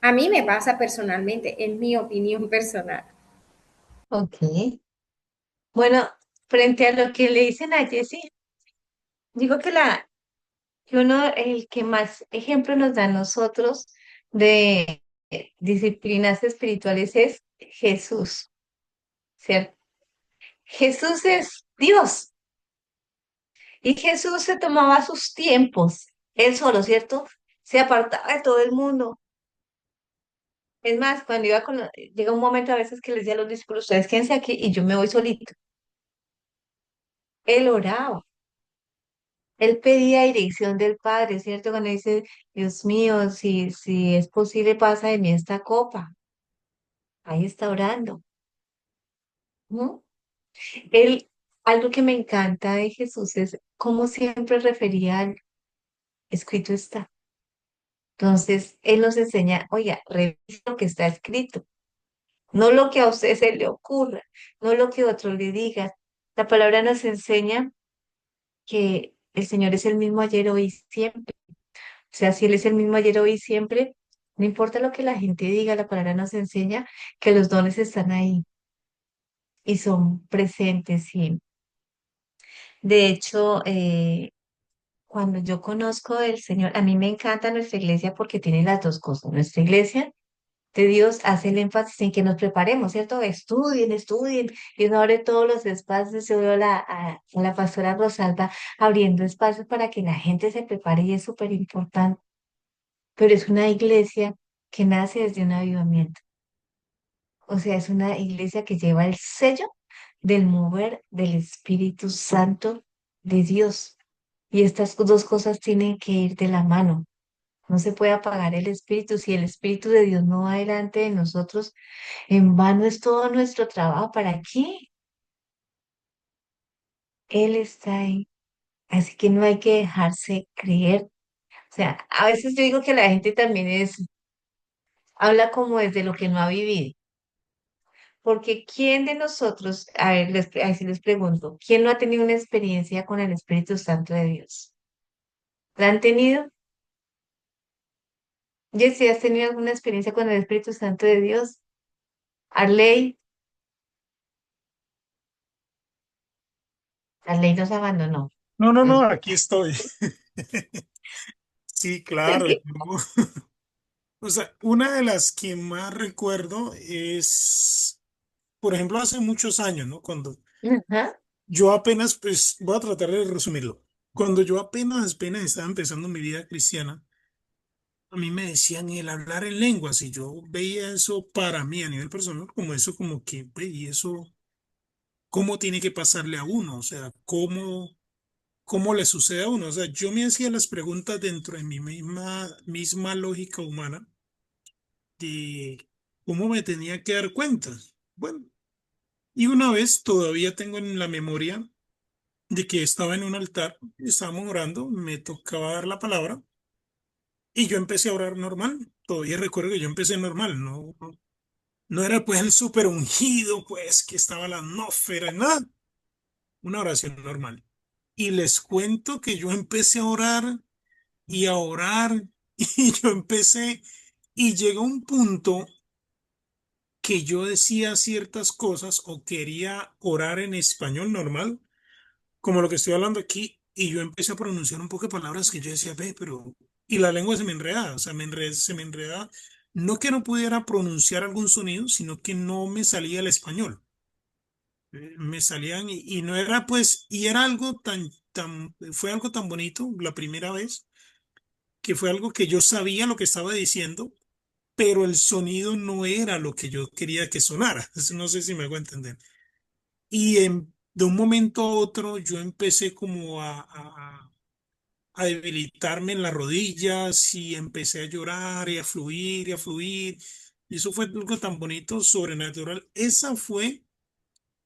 A mí me pasa personalmente, es mi opinión personal. Ok. Bueno, frente a lo que le dicen a Jessie, digo que uno, el que más ejemplo nos da a nosotros de disciplinas espirituales es Jesús, ¿cierto? Jesús es Dios y Jesús se tomaba sus tiempos, él solo, ¿cierto? Se apartaba de todo el mundo. Es más, cuando iba llega un momento a veces que les decía a los discípulos, ustedes quédense aquí y yo me voy solito. Él oraba. Él pedía dirección del Padre, ¿cierto? Cuando dice, Dios mío, si es posible, pasa de mí esta copa. Ahí está orando. ¿No? Él, algo que me encanta de Jesús es cómo siempre refería al escrito está. Entonces, Él nos enseña, oiga, revise lo que está escrito, no lo que a usted se le ocurra, no lo que otro le diga. La palabra nos enseña que el Señor es el mismo ayer, hoy y siempre. O sea, si Él es el mismo ayer, hoy y siempre, no importa lo que la gente diga, la palabra nos enseña que los dones están ahí y son presentes. Y de hecho, cuando yo conozco del Señor, a mí me encanta nuestra iglesia porque tiene las dos cosas. Nuestra iglesia de Dios hace el énfasis en que nos preparemos, ¿cierto? Estudien, estudien. Y uno abre todos los espacios. Yo veo a la pastora Rosalba abriendo espacios para que la gente se prepare y es súper importante. Pero es una iglesia que nace desde un avivamiento. O sea, es una iglesia que lleva el sello del mover del Espíritu Santo de Dios. Y estas dos cosas tienen que ir de la mano. No se puede apagar el Espíritu. Si el Espíritu de Dios no va delante de nosotros, en vano es todo nuestro trabajo. ¿Para qué? Él está ahí. Así que no hay que dejarse creer. O sea, a veces yo digo que la gente también habla como desde lo que no ha vivido. Porque ¿quién de nosotros, a ver, así les pregunto, quién no ha tenido una experiencia con el Espíritu Santo de Dios? ¿La han tenido? Jessy, ¿has tenido alguna experiencia con el Espíritu Santo de Dios? Arley nos abandonó. No, no, Mm. no, aquí estoy. Sí, Es claro. que, O sea, una de las que más recuerdo es, por ejemplo, hace muchos años, ¿no? Cuando ajá, yo apenas, pues, voy a tratar de resumirlo. Cuando yo apenas estaba empezando mi vida cristiana, a mí me decían el hablar en lenguas y yo veía eso para mí a nivel personal como eso, como que, ve, y eso, ¿cómo tiene que pasarle a uno? O sea, ¿cómo le sucede a uno? O sea, yo me hacía las preguntas dentro de mi misma lógica humana de cómo me tenía que dar cuenta. Bueno, y una vez todavía tengo en la memoria de que estaba en un altar, estábamos orando, me tocaba dar la palabra y yo empecé a orar normal. Todavía recuerdo que yo empecé normal, no era pues el súper ungido, pues que estaba la atmósfera, nada, una oración normal. Y les cuento que yo empecé a orar y a orar y yo empecé y llegó un punto que yo decía ciertas cosas o quería orar en español normal, como lo que estoy hablando aquí, y yo empecé a pronunciar un poco de palabras que yo decía, ve, pero... Y la lengua se me enredaba, o sea, se me enredaba. No que no pudiera pronunciar algún sonido, sino que no me salía el español. Me salían y no era pues, y era algo fue algo tan bonito la primera vez, que fue algo que yo sabía lo que estaba diciendo, pero el sonido no era lo que yo quería que sonara. Eso no sé si me hago entender. De un momento a otro yo empecé como a debilitarme en las rodillas y empecé a llorar y a fluir y a fluir. Y eso fue algo tan bonito, sobrenatural. Esa fue,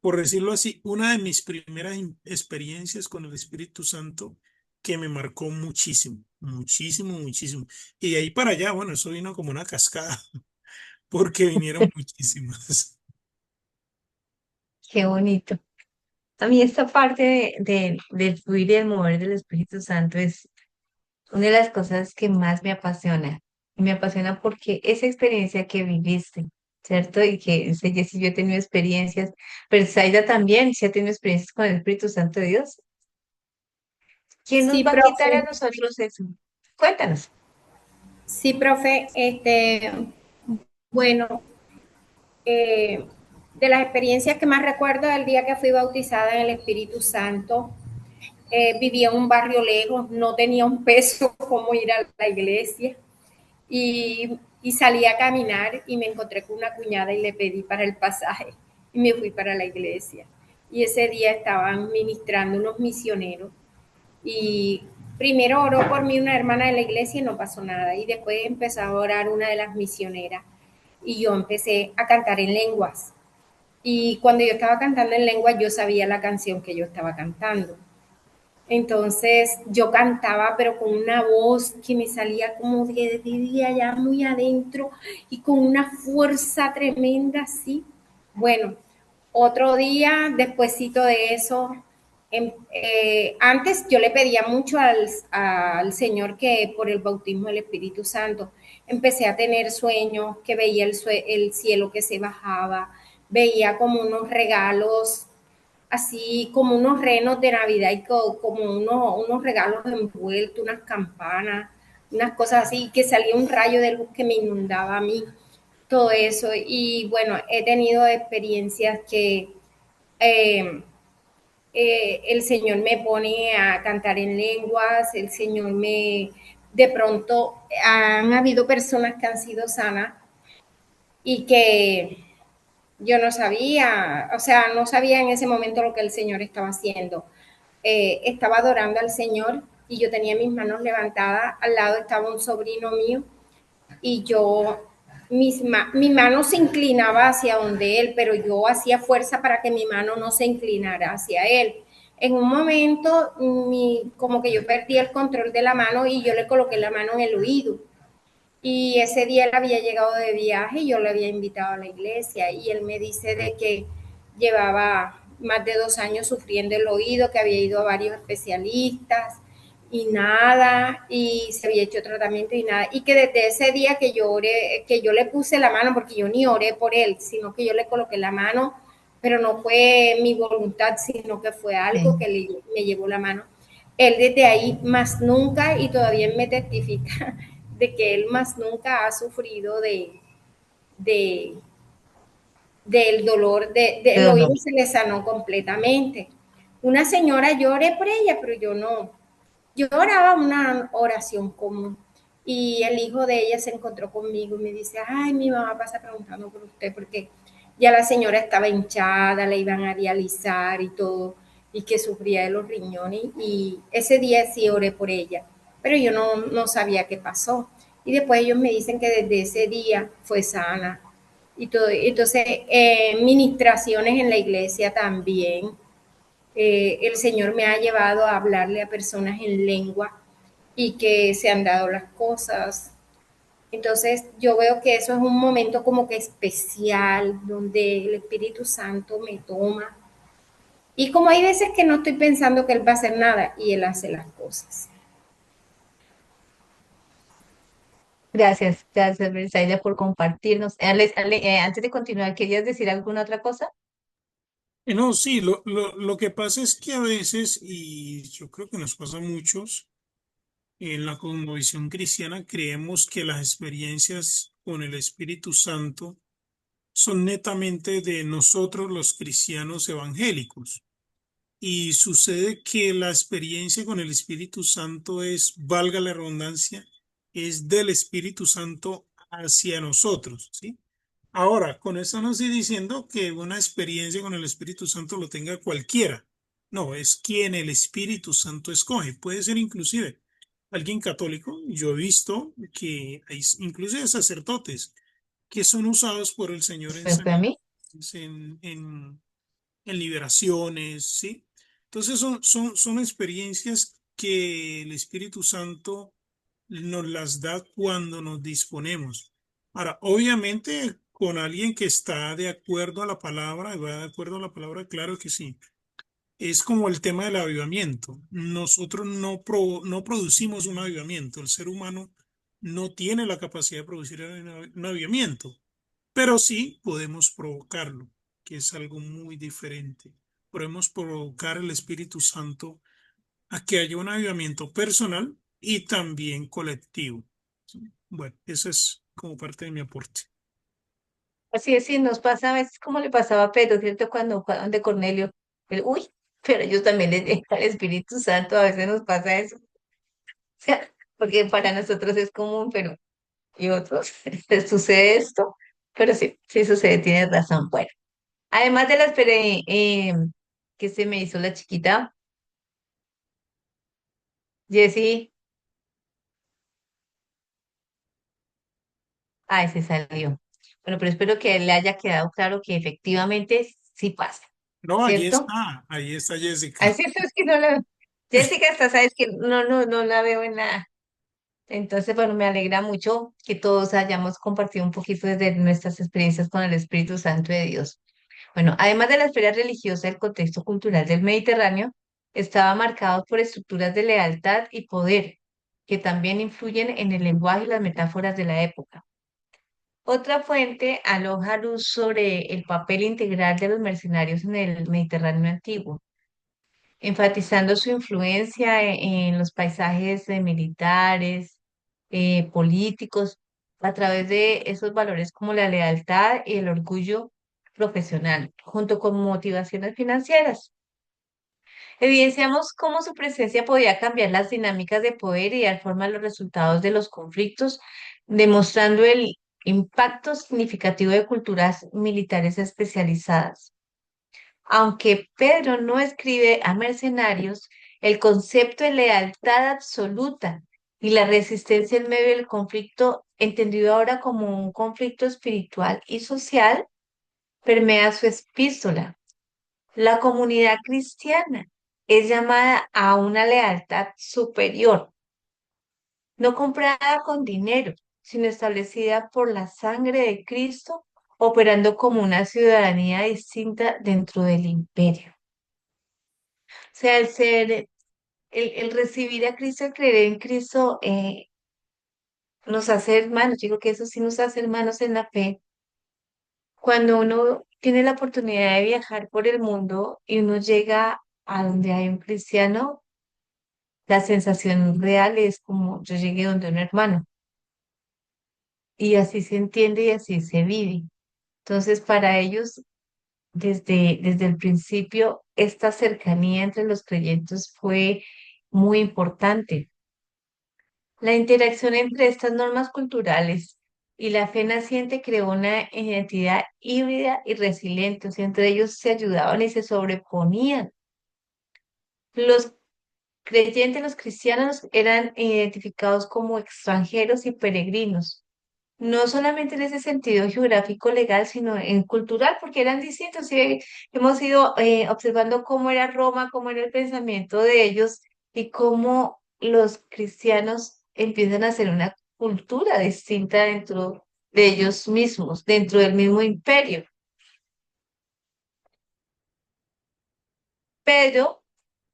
por decirlo así, una de mis primeras experiencias con el Espíritu Santo que me marcó muchísimo, muchísimo, muchísimo. Y de ahí para allá, bueno, eso vino como una cascada, porque vinieron muchísimas. qué bonito. A mí esta parte del fluir y el mover del Espíritu Santo es una de las cosas que más me apasiona. Y me apasiona porque esa experiencia que viviste, ¿cierto? Y que sé, Jessy, yo he tenido experiencias, pero Zaida también se ha tenido experiencias con el Espíritu Santo de Dios. ¿Quién nos Sí, va a quitar a profe. nosotros eso? Cuéntanos. Sí, profe. Bueno, eh, de las experiencias que más recuerdo del día que fui bautizada en el Espíritu Santo, vivía en un barrio lejos, no tenía un peso como ir a la iglesia y salí a caminar y me encontré con una cuñada y le pedí para el pasaje y me fui para la iglesia. Y ese día estaban ministrando unos misioneros y primero oró por mí una hermana de la iglesia y no pasó nada. Y después empezó a orar una de las misioneras y yo empecé a cantar en lenguas. Y cuando yo estaba cantando en lenguas, yo sabía la canción que yo estaba cantando. Entonces yo cantaba, pero con una voz que me salía como de allá muy adentro y con una fuerza tremenda, así. Bueno, otro día, despuesito de eso, antes yo le pedía mucho al Señor que por el bautismo del Espíritu Santo empecé a tener sueños, que veía el cielo que se bajaba, veía como unos regalos así como unos renos de Navidad y como unos regalos envueltos, unas campanas, unas cosas así, que salía un rayo de luz que me inundaba a mí, todo eso. Y bueno, he tenido experiencias que eh, el Señor me pone a cantar en lenguas, el Señor de pronto han habido personas que han sido sanas y que yo no sabía, o sea, no sabía en ese momento lo que el Señor estaba haciendo. Estaba adorando al Señor y yo tenía mis manos levantadas, al lado estaba un sobrino mío y mi mano se inclinaba hacia donde él, pero yo hacía fuerza para que mi mano no se inclinara hacia él. En un momento, como que yo perdí el control de la mano y yo le coloqué la mano en el oído. Y ese día él había llegado de viaje y yo le había invitado a la iglesia y él me dice de que llevaba más de 2 años sufriendo el oído, que había ido a varios especialistas y nada, y se había hecho tratamiento y nada, y que desde ese día que yo oré, que yo le puse la mano, porque yo ni oré por él, sino que yo le coloqué la mano, pero no fue mi voluntad, sino que fue algo Sí. que me llevó la mano. Él desde ahí más nunca, y todavía me testifica, de que él más nunca ha sufrido de del dolor, De del dolor. oído se le sanó completamente. Una señora, yo oré por ella, pero yo no. Yo oraba una oración común y el hijo de ella se encontró conmigo y me dice, ay, mi mamá pasa preguntando por usted porque ya la señora estaba hinchada, le iban a dializar y todo, y que sufría de los riñones y ese día sí oré por ella, pero yo no sabía qué pasó. Y después ellos me dicen que desde ese día fue sana y todo. Entonces, ministraciones en la iglesia también. El Señor me ha llevado a hablarle a personas en lengua y que se han dado las cosas. Entonces yo veo que eso es un momento como que especial, donde el Espíritu Santo me toma. Y como hay veces que no estoy pensando que Él va a hacer nada y Él hace las cosas. Gracias, Brisaida, por compartirnos. Antes de continuar, ¿querías decir alguna otra cosa? No, sí, lo que pasa es que a veces, y yo creo que nos pasa a muchos, en la cosmovisión cristiana creemos que las experiencias con el Espíritu Santo son netamente de nosotros los cristianos evangélicos. Y sucede que la experiencia con el Espíritu Santo es, valga la redundancia, es del Espíritu Santo hacia nosotros, ¿sí? Ahora, con eso no estoy diciendo que una experiencia con el Espíritu Santo lo tenga cualquiera. No, es quien el Espíritu Santo escoge. Puede ser inclusive alguien católico. Yo he visto que hay inclusive sacerdotes que son usados por el Señor en ¿Fue a sanidades, mí? en liberaciones, ¿sí? Entonces son experiencias que el Espíritu Santo nos las da cuando nos disponemos. Ahora, obviamente, con alguien que está de acuerdo a la palabra, va de acuerdo a la palabra, claro que sí. Es como el tema del avivamiento. Nosotros no producimos un avivamiento. El ser humano no tiene la capacidad de producir un avivamiento, pero sí podemos provocarlo, que es algo muy diferente. Podemos provocar el Espíritu Santo a que haya un avivamiento personal y también colectivo. Bueno, eso es como parte de mi aporte. Así es, sí, nos pasa a veces como le pasaba a Pedro, ¿cierto? Cuando fueron de Cornelio. Uy, pero ellos también les dejan el Espíritu Santo, a veces nos pasa eso. O sea, porque para nosotros es común, pero y otros les sucede esto. Pero sí, sí sucede, tienes razón. Bueno, además de las que se me hizo la chiquita, Jessie, ay, se salió. Bueno, pero espero que le haya quedado claro que efectivamente sí pasa, No, ¿cierto? ahí está Jessica. Así es que no la... Jessica, esta sabes que no la veo en nada. Entonces, bueno, me alegra mucho que todos hayamos compartido un poquito desde nuestras experiencias con el Espíritu Santo de Dios. Bueno, además de la esfera religiosa, el contexto cultural del Mediterráneo estaba marcado por estructuras de lealtad y poder que también influyen en el lenguaje y las metáforas de la época. Otra fuente aloja luz sobre el papel integral de los mercenarios en el Mediterráneo antiguo, enfatizando su influencia en los paisajes militares, políticos, a través de esos valores como la lealtad y el orgullo profesional, junto con motivaciones financieras. Evidenciamos cómo su presencia podía cambiar las dinámicas de poder y dar forma a los resultados de los conflictos, demostrando el impacto significativo de culturas militares especializadas. Aunque Pedro no escribe a mercenarios, el concepto de lealtad absoluta y la resistencia en medio del conflicto, entendido ahora como un conflicto espiritual y social, permea su epístola. La comunidad cristiana es llamada a una lealtad superior, no comprada con dinero, sino establecida por la sangre de Cristo, operando como una ciudadanía distinta dentro del imperio. O sea, el recibir a Cristo, el creer en Cristo, nos hace hermanos. Yo digo que eso sí nos hace hermanos en la fe. Cuando uno tiene la oportunidad de viajar por el mundo y uno llega a donde hay un cristiano, la sensación real es como yo llegué donde un hermano. Y así se entiende y así se vive. Entonces, para ellos, desde el principio, esta cercanía entre los creyentes fue muy importante. La interacción entre estas normas culturales y la fe naciente creó una identidad híbrida y resiliente, o sea, entre ellos se ayudaban y se sobreponían. Los creyentes, los cristianos, eran identificados como extranjeros y peregrinos, no solamente en ese sentido geográfico legal, sino en cultural, porque eran distintos. Sí, hemos ido observando cómo era Roma, cómo era el pensamiento de ellos y cómo los cristianos empiezan a hacer una cultura distinta dentro de ellos mismos, dentro del mismo imperio. Pero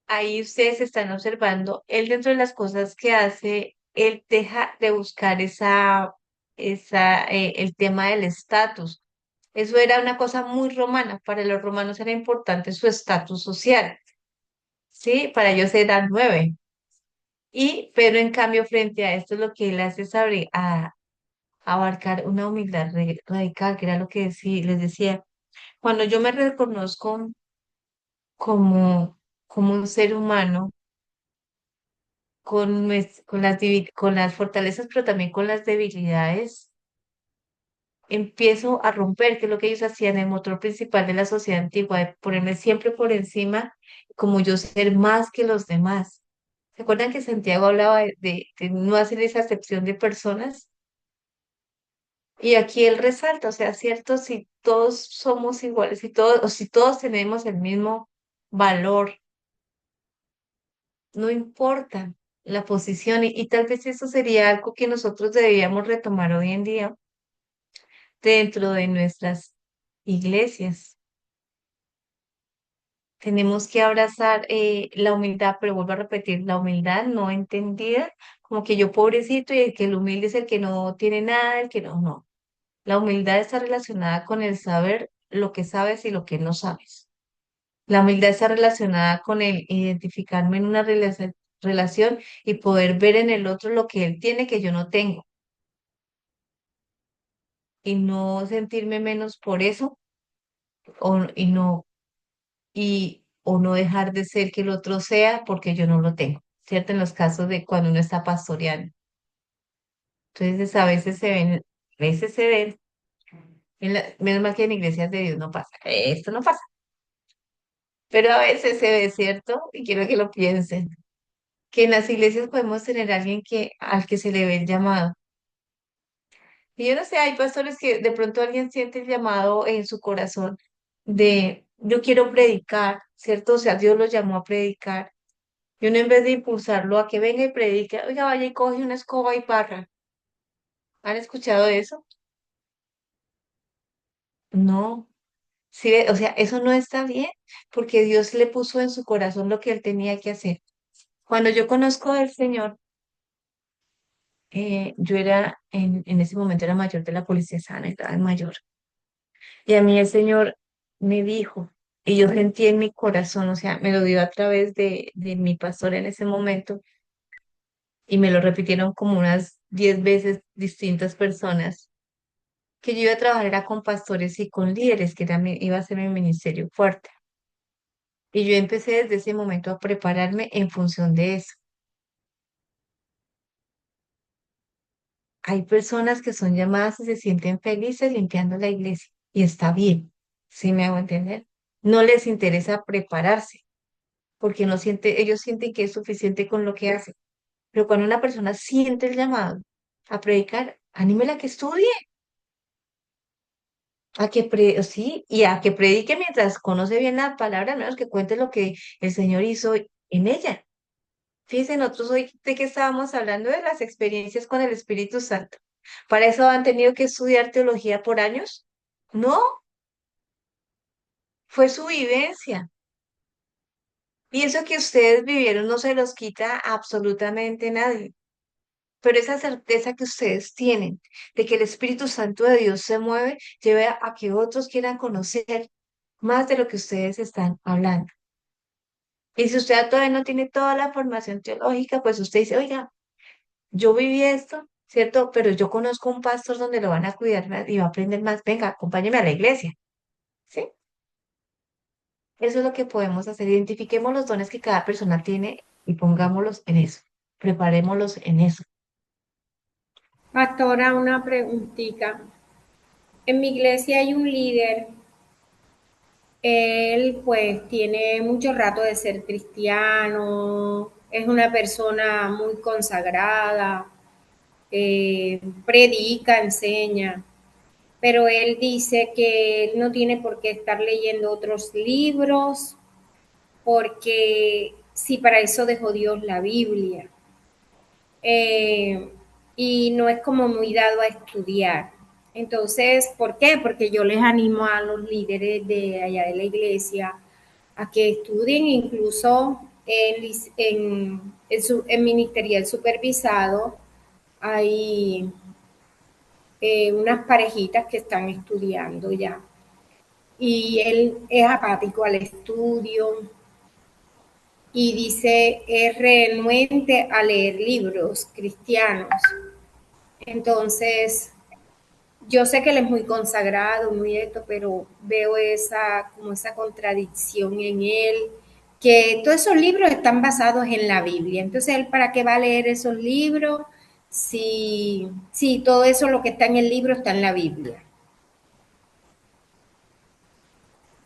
ahí ustedes están observando, él dentro de las cosas que hace, él deja de buscar el tema del estatus. Eso era una cosa muy romana. Para los romanos era importante su estatus social, ¿sí? Para ellos eran nueve. Pero en cambio, frente a esto, lo que él hace es abarcar una humildad radical, que era lo que les decía. Cuando yo me reconozco como, como un ser humano, con las fortalezas, pero también con las debilidades, empiezo a romper, que es lo que ellos hacían, el motor principal de la sociedad antigua, de ponerme siempre por encima, como yo ser más que los demás. ¿Se acuerdan que Santiago hablaba de no hacer esa acepción de personas? Y aquí él resalta, o sea, cierto, si todos somos iguales, si todos, o si todos tenemos el mismo valor, no importa la posición, y tal vez eso sería algo que nosotros deberíamos retomar hoy en día dentro de nuestras iglesias. Tenemos que abrazar la humildad, pero vuelvo a repetir, la humildad no entendida como que yo pobrecito y el que el humilde es el que no tiene nada, el que no. La humildad está relacionada con el saber lo que sabes y lo que no sabes. La humildad está relacionada con el identificarme en una relación y poder ver en el otro lo que él tiene que yo no tengo y no sentirme menos por eso o no dejar de ser que el otro sea porque yo no lo tengo, ¿cierto? En los casos de cuando uno está pastoreando. Entonces, a veces se ven, menos mal que en iglesias de Dios no pasa, esto no pasa, pero a veces se ve, ¿cierto? Y quiero que lo piensen, que en las iglesias podemos tener a alguien al que se le ve el llamado. Y yo no sé, hay pastores que de pronto alguien siente el llamado en su corazón de yo quiero predicar, ¿cierto? O sea, Dios los llamó a predicar Y uno en vez de impulsarlo a que venga y predique, oiga, vaya y coge una escoba y barra. ¿Han escuchado eso? No. Sí, o sea, eso no está bien, porque Dios le puso en su corazón lo que él tenía que hacer. Cuando yo conozco al Señor, yo era, en ese momento era mayor de la policía sana, estaba en mayor. Y a mí el Señor me dijo, y yo sentí en mi corazón, o sea, me lo dio a través de mi pastor en ese momento, y me lo repitieron como unas 10 veces distintas personas, que yo iba a trabajar era con pastores y con líderes, que era iba a ser mi ministerio fuerte. Y yo empecé desde ese momento a prepararme en función de eso. Hay personas que son llamadas y se sienten felices limpiando la iglesia, y está bien, ¿sí me hago entender? No les interesa prepararse, porque no siente, ellos sienten que es suficiente con lo que hacen. Pero cuando una persona siente el llamado a predicar, anímela a que estudie, sí, y a que predique mientras conoce bien la palabra, al menos que cuente lo que el Señor hizo en ella. Fíjense, nosotros hoy de qué estábamos hablando de las experiencias con el Espíritu Santo. ¿Para eso han tenido que estudiar teología por años? No, fue su vivencia. Y eso que ustedes vivieron no se los quita a absolutamente nadie. Pero esa certeza que ustedes tienen de que el Espíritu Santo de Dios se mueve, lleve a que otros quieran conocer más de lo que ustedes están hablando. Y si usted todavía no tiene toda la formación teológica, pues usted dice, oiga, yo viví esto, ¿cierto? Pero yo conozco un pastor donde lo van a cuidar más y va a aprender más. Venga, acompáñeme a la iglesia, ¿sí? Eso es lo que podemos hacer. Identifiquemos los dones que cada persona tiene y pongámoslos en eso. Preparémoslos en eso. Pastora, una preguntita. En mi iglesia hay un líder. Él pues tiene mucho rato de ser cristiano, es una persona muy consagrada, predica, enseña, pero él dice que él no tiene por qué estar leyendo otros libros, porque si para eso dejó Dios la Biblia. Eh, y no es como muy dado a estudiar. Entonces, ¿por qué? Porque yo les animo a los líderes de allá de la iglesia a que estudien incluso en ministerial supervisado. Hay unas parejitas que están estudiando ya. Y él es apático al estudio y dice, es renuente a leer libros cristianos. Entonces, yo sé que él es muy consagrado, muy esto, pero veo como esa contradicción en él, que todos esos libros están basados en la Biblia. Entonces, ¿él para qué va a leer esos libros si todo eso lo que está en el libro está en la Biblia?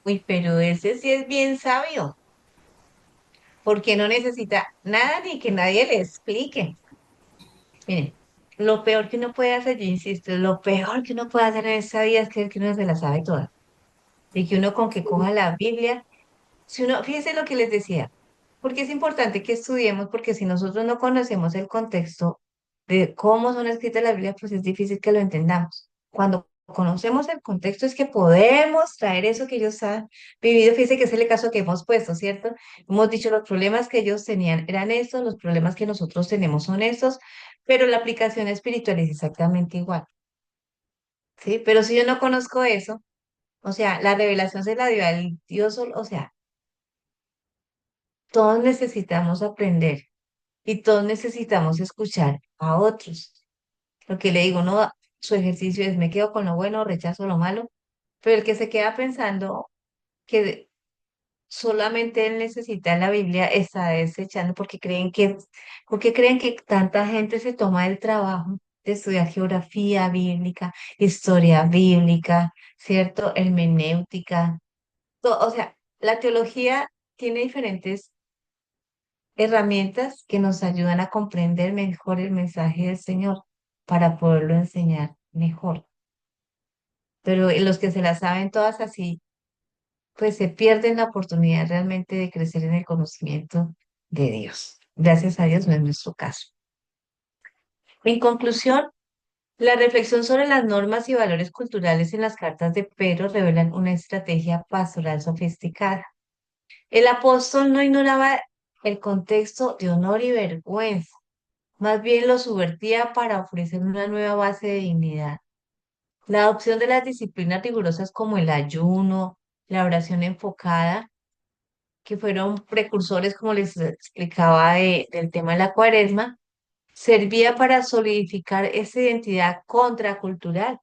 Uy, pero ese sí es bien sabio, porque no necesita nada ni que nadie le explique. Miren, lo peor que uno puede hacer, yo insisto, lo peor que uno puede hacer en esta vida es creer que uno se la sabe toda. Y que uno con que coja la Biblia, si uno, fíjense lo que les decía, porque es importante que estudiemos, porque si nosotros no conocemos el contexto de cómo son escritas las Biblias, pues es difícil que lo entendamos. Cuando conocemos el contexto es que podemos traer eso que ellos han vivido. Fíjense que es el caso que hemos puesto, ¿cierto? Hemos dicho los problemas que ellos tenían eran estos, los problemas que nosotros tenemos son estos, pero la aplicación espiritual es exactamente igual, ¿sí? Pero si yo no conozco eso, o sea, la revelación se la dio al Dios, o sea, todos necesitamos aprender y todos necesitamos escuchar a otros. Lo que le digo, no, su ejercicio es me quedo con lo bueno, rechazo lo malo, pero el que se queda pensando que solamente él necesita la Biblia está desechando porque creen que tanta gente se toma el trabajo de estudiar geografía bíblica, historia bíblica, ¿cierto? Hermenéutica, o sea, la teología tiene diferentes herramientas que nos ayudan a comprender mejor el mensaje del Señor para poderlo enseñar mejor. Pero los que se las saben todas así, pues se pierden la oportunidad realmente de crecer en el conocimiento de Dios. Gracias a Dios no es nuestro caso. En conclusión, la reflexión sobre las normas y valores culturales en las cartas de Pedro revelan una estrategia pastoral sofisticada. El apóstol no ignoraba el contexto de honor y vergüenza, más bien lo subvertía para ofrecer una nueva base de dignidad. La adopción de las disciplinas rigurosas como el ayuno, la oración enfocada, que fueron precursores, como les explicaba, del tema de la cuaresma, servía para solidificar esa identidad contracultural.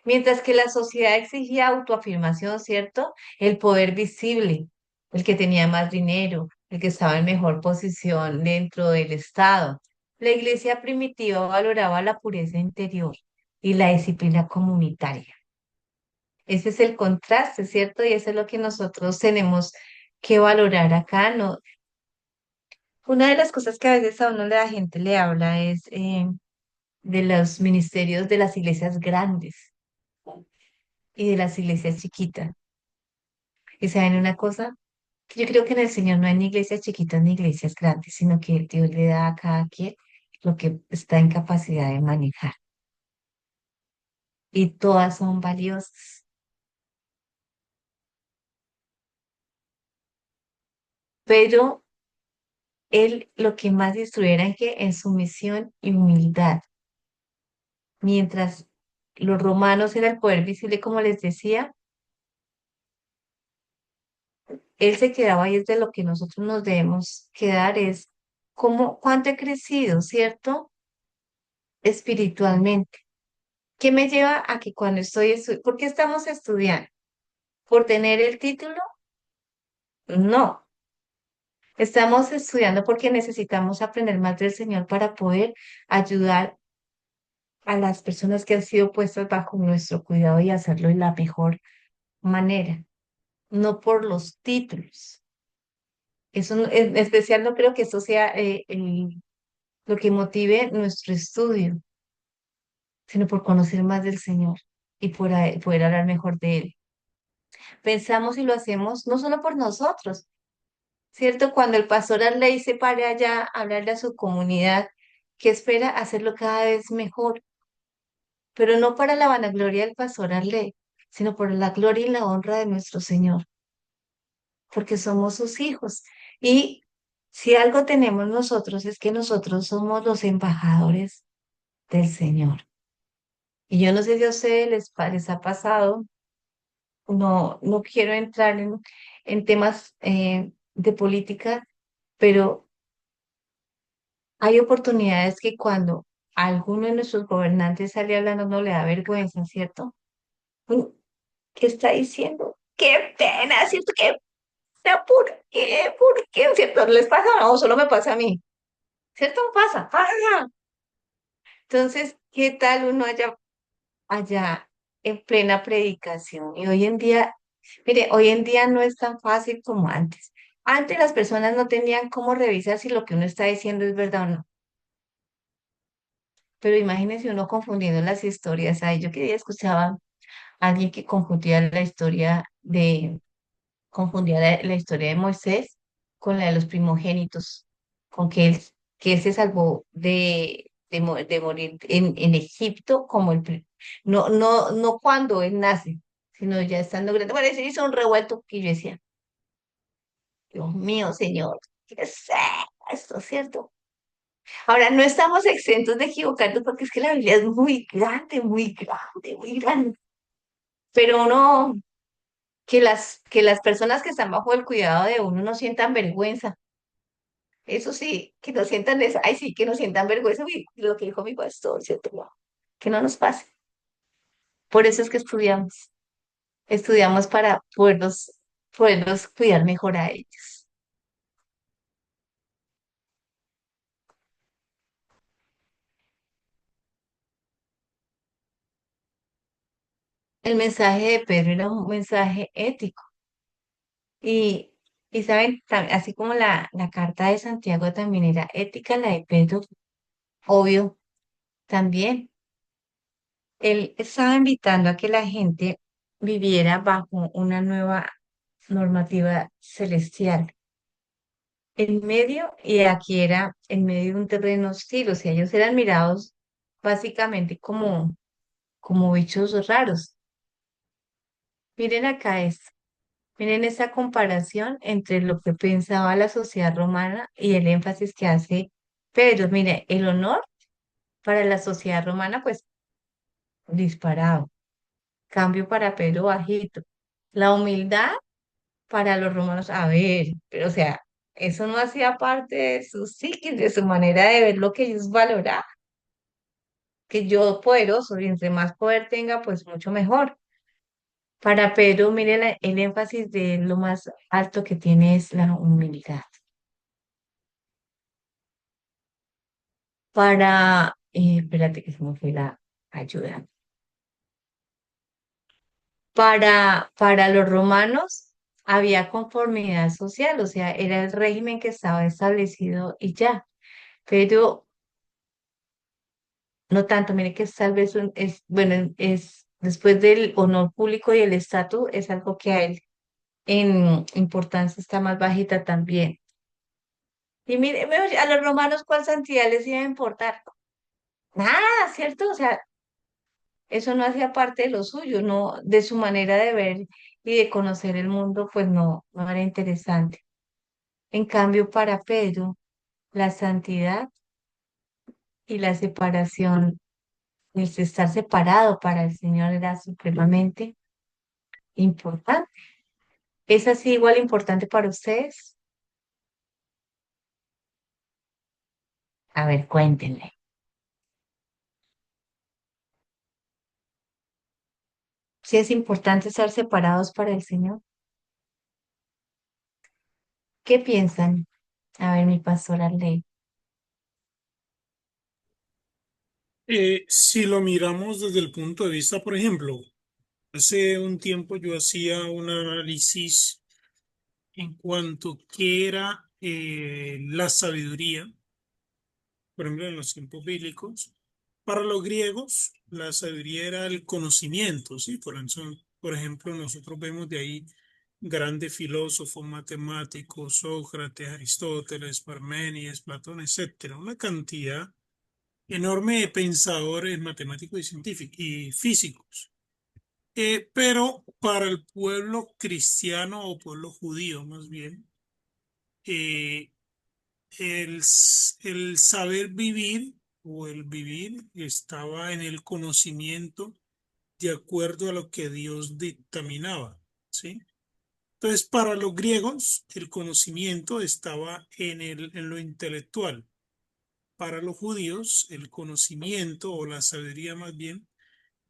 Mientras que la sociedad exigía autoafirmación, ¿cierto? El poder visible, el que tenía más dinero, el que estaba en mejor posición dentro del Estado. La iglesia primitiva valoraba la pureza interior y la disciplina comunitaria. Ese es el contraste, ¿cierto? Y eso es lo que nosotros tenemos que valorar acá, ¿no? Una de las cosas que a veces a uno la gente le habla es de los ministerios de las iglesias grandes y de las iglesias chiquitas. Y saben una cosa, que yo creo que en el Señor no hay ni iglesias chiquitas ni iglesias grandes, sino que Dios le da a cada quien lo que está en capacidad de manejar. Y todas son valiosas. Pero él lo que más destruyera en que en sumisión y humildad. Mientras los romanos era el poder visible, como les decía, él se quedaba y es de lo que nosotros nos debemos quedar, es como cuánto he crecido, ¿cierto? Espiritualmente. ¿Qué me lleva a que cuando estoy estudiando, ¿por qué estamos estudiando? ¿Por tener el título? No. Estamos estudiando porque necesitamos aprender más del Señor para poder ayudar a las personas que han sido puestas bajo nuestro cuidado y hacerlo de la mejor manera, no por los títulos. Eso, en especial no creo que eso sea lo que motive nuestro estudio, sino por conocer más del Señor y por poder hablar mejor de Él. Pensamos y lo hacemos no solo por nosotros, ¿cierto? Cuando el pastor Arley se pare allá a hablarle a su comunidad, que espera hacerlo cada vez mejor, pero no para la vanagloria del pastor Arley, sino por la gloria y la honra de nuestro Señor, porque somos sus hijos. Y si algo tenemos nosotros es que nosotros somos los embajadores del Señor. Y yo no sé si a ustedes les ha pasado, no quiero entrar en temas de política, pero hay oportunidades que cuando alguno de nuestros gobernantes sale hablando no le da vergüenza, ¿cierto? Mm, ¿Qué está diciendo? ¡Qué pena! ¿Cierto? ¡Qué pena! ¿Por qué? ¿Por qué? ¿Cierto? ¿Les pasa? No, solo me pasa a mí. ¿Cierto? Pasa, pasa. Entonces, ¿qué tal uno allá en plena predicación? Y hoy en día, mire, hoy en día no es tan fácil como antes. Antes las personas no tenían cómo revisar si lo que uno está diciendo es verdad o no. Pero imagínense uno confundiendo las historias. Ay, yo que día escuchaba a alguien que confundía la historia de Moisés con la de los primogénitos, con que él se salvó de morir en Egipto como no cuando él nace, sino ya estando grande. Bueno, se hizo un revuelto que yo decía, Dios mío, Señor, ¿qué es esto, cierto? Ahora, no estamos exentos de equivocarnos porque es que la Biblia es muy grande, muy grande, muy grande. Pero uno, que las personas que están bajo el cuidado de uno no sientan vergüenza. Eso sí, que no sientan eso. Ay, sí, que no sientan vergüenza. Uy, lo que dijo mi pastor, ¿cierto? No, que no nos pase. Por eso es que estudiamos. Estudiamos para poderlos cuidar mejor a ellos. El mensaje de Pedro era un mensaje ético. Y, y saben, así como la carta de Santiago también era ética, la de Pedro, obvio, también. Él estaba invitando a que la gente viviera bajo una nueva normativa celestial. en medio y aquí era en medio de un terreno hostil, o sea, ellos eran mirados básicamente como bichos raros. Miren acá esto, miren esa comparación entre lo que pensaba la sociedad romana y el énfasis que hace Pedro. Mire, el honor para la sociedad romana, pues disparado. Cambio para Pedro bajito. La humildad para los romanos, a ver, pero o sea, eso no hacía parte de su psiquis, de su manera de ver lo que ellos valoraban, que yo poderoso y entre más poder tenga, pues mucho mejor. Para Pedro, mire, el énfasis de lo más alto que tiene es la humildad. Espérate que se me fue la ayuda. Para los romanos había conformidad social, o sea, era el régimen que estaba establecido y ya. Pero no tanto, mire que tal vez bueno, es después del honor público y el estatus, es algo que a él en importancia está más bajita también. Y mire, a los romanos, ¿cuál santidad les iba a importar? Nada, ¿cierto? O sea, eso no hacía parte de lo suyo, no, de su manera de ver y de conocer el mundo, pues no era interesante. En cambio, para Pedro, la santidad y la separación, el estar separado para el Señor era supremamente importante. ¿Es así igual importante para ustedes? A ver, cuéntenle. ¿Si es importante estar separados para el Señor? ¿Qué piensan? A ver, mi pastora ley. Si lo miramos desde el punto de vista, por ejemplo, hace un tiempo yo hacía un análisis en cuanto a qué era la sabiduría, por ejemplo, en los tiempos bíblicos. Para los griegos, la sabiduría era el conocimiento, ¿sí? Por ejemplo, nosotros vemos de ahí grandes filósofos, matemáticos, Sócrates, Aristóteles, Parménides, Platón, etcétera, una cantidad enorme de pensadores matemáticos y científicos y físicos. Pero para el pueblo cristiano o pueblo judío más bien, eh, el saber vivir o el vivir estaba en el conocimiento de acuerdo a lo que Dios dictaminaba, ¿sí? Entonces, para los griegos, el conocimiento estaba en lo intelectual. Para los judíos, el conocimiento o la sabiduría más bien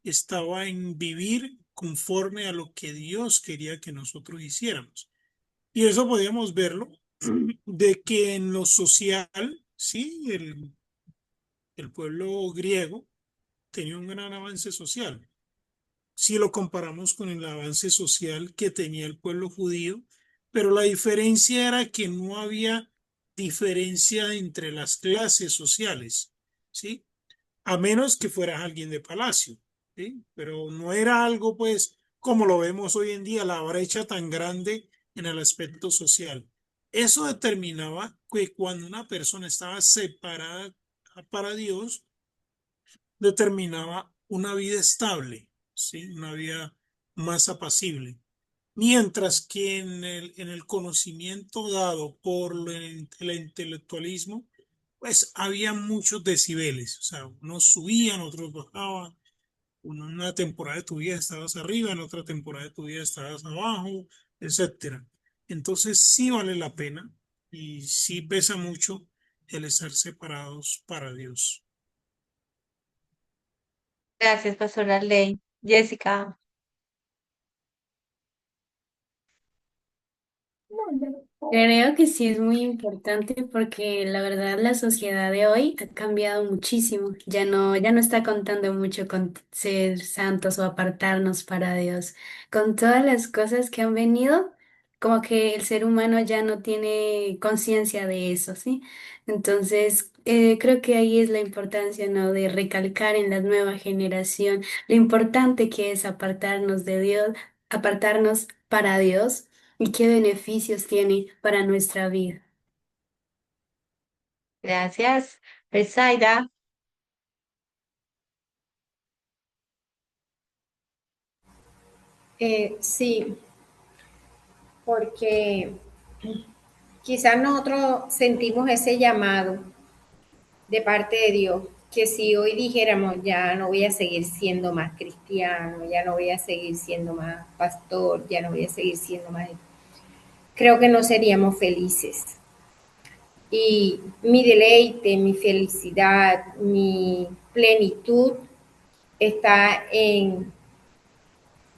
estaba en vivir conforme a lo que Dios quería que nosotros hiciéramos. Y eso podíamos verlo de que en lo social, sí, el pueblo griego tenía un gran avance social. Si lo comparamos con el avance social que tenía el pueblo judío, pero la diferencia era que no había diferencia entre las clases sociales, ¿sí? A menos que fueras alguien de palacio, ¿sí? Pero no era algo, pues, como lo vemos hoy en día, la brecha tan grande en el aspecto social. Eso determinaba que cuando una persona estaba separada para Dios, determinaba una vida estable, ¿sí? Una vida más apacible. Mientras que en el conocimiento dado por el intelectualismo, pues había muchos decibeles, o sea, unos subían, otros bajaban, en una temporada de tu vida estabas arriba, en otra temporada de tu vida estabas abajo, etcétera. Entonces sí vale la pena y sí pesa mucho el estar separados para Dios. Gracias, pastora ley. Jessica. Creo que sí es muy importante porque la verdad la sociedad de hoy ha cambiado muchísimo. Ya no está contando mucho con ser santos o apartarnos para Dios. Con todas las cosas que han venido, como que el ser humano ya no tiene conciencia de eso, ¿sí? Entonces, creo que ahí es la importancia, ¿no? De recalcar en la nueva generación lo importante que es apartarnos de Dios, apartarnos para Dios y qué beneficios tiene para nuestra vida. Gracias. Besaida. Sí, porque quizás nosotros sentimos ese llamado de parte de Dios, que si hoy dijéramos, ya no voy a seguir siendo más cristiano, ya no voy a seguir siendo más pastor, ya no voy a seguir siendo más... Creo que no seríamos felices. Y mi deleite, mi felicidad, mi plenitud está en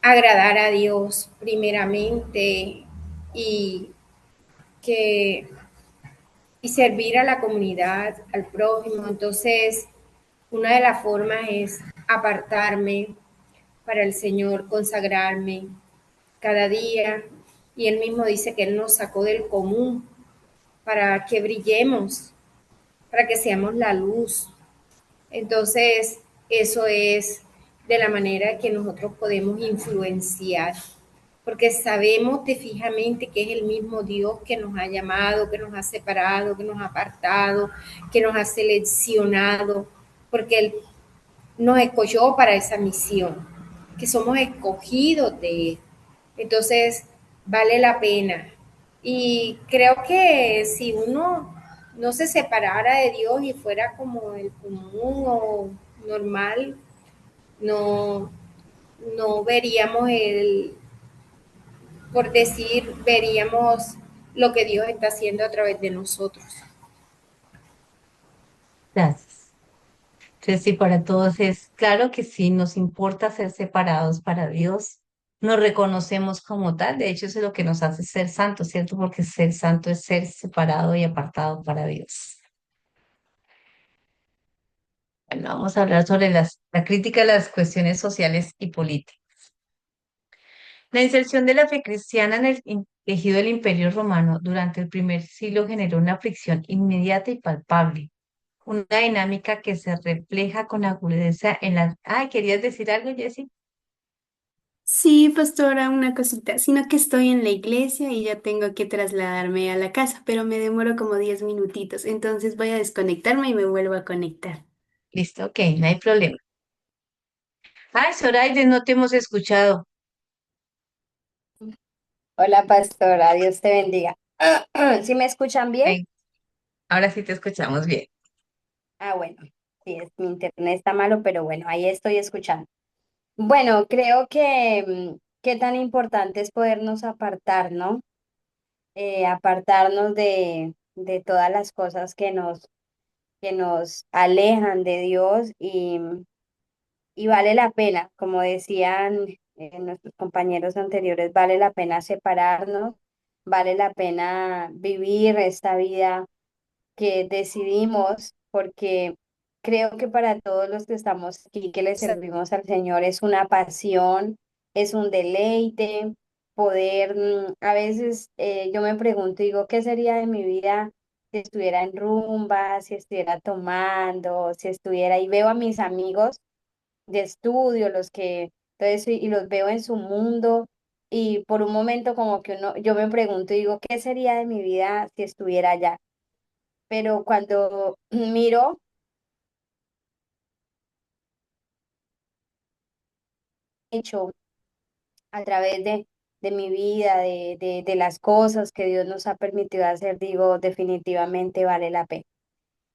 agradar a Dios primeramente y que y servir a la comunidad, al prójimo. Entonces, una de las formas es apartarme para el Señor, consagrarme cada día. Y Él mismo dice que Él nos sacó del común para que brillemos, para que seamos la luz. Entonces, eso es de la manera que nosotros podemos influenciar, porque sabemos de fijamente que es el mismo Dios que nos ha llamado, que nos ha separado, que nos ha apartado, que nos ha seleccionado, porque Él nos escogió para esa misión, que somos escogidos de Él. Entonces, vale la pena. Y creo que si uno no se separara de Dios y fuera como el común o normal, no, no veríamos por decir, veríamos lo que Dios está haciendo a través de nosotros. Gracias. Entonces, sí, para todos es claro que sí, nos importa ser separados para Dios. Nos reconocemos como tal. De hecho, eso es lo que nos hace ser santos, ¿cierto? Porque ser santo es ser separado y apartado para Dios. Bueno, vamos a hablar sobre la crítica a las cuestiones sociales y políticas. La inserción de la fe cristiana en el tejido del Imperio Romano durante el primer siglo generó una fricción inmediata y palpable, una dinámica que se refleja con agudeza en las... Ay, ¿querías decir algo, Jessy? Sí, pastora, una cosita, sino que estoy en la iglesia y ya tengo que trasladarme a la casa, pero me demoro como 10 minutitos, entonces voy a desconectarme y me vuelvo a conectar. Listo, ok, no hay problema. Ay, Zoraide, no te hemos escuchado. Hola, pastora, Dios te bendiga. ¿Sí me escuchan bien? Ay, ahora sí te escuchamos bien. Ah, bueno, sí, mi internet está malo, pero bueno, ahí estoy escuchando. Bueno, creo que qué tan importante es podernos apartar, ¿no? Apartarnos de todas las cosas que nos alejan de Dios y vale la pena, como decían nuestros compañeros anteriores, vale la pena separarnos, vale la pena vivir esta vida que decidimos, porque creo que para todos los que estamos aquí, que le servimos al Señor, es una pasión, es un deleite poder, a veces yo me pregunto, digo, ¿qué sería de mi vida si estuviera en rumba, si estuviera tomando, si estuviera, y veo a mis amigos de estudio, los que, entonces, y los veo en su mundo. Y por un momento como que uno, yo me pregunto, digo, ¿qué sería de mi vida si estuviera allá? Pero cuando miro hecho a través de mi vida, de las cosas que Dios nos ha permitido hacer, digo, definitivamente vale la pena.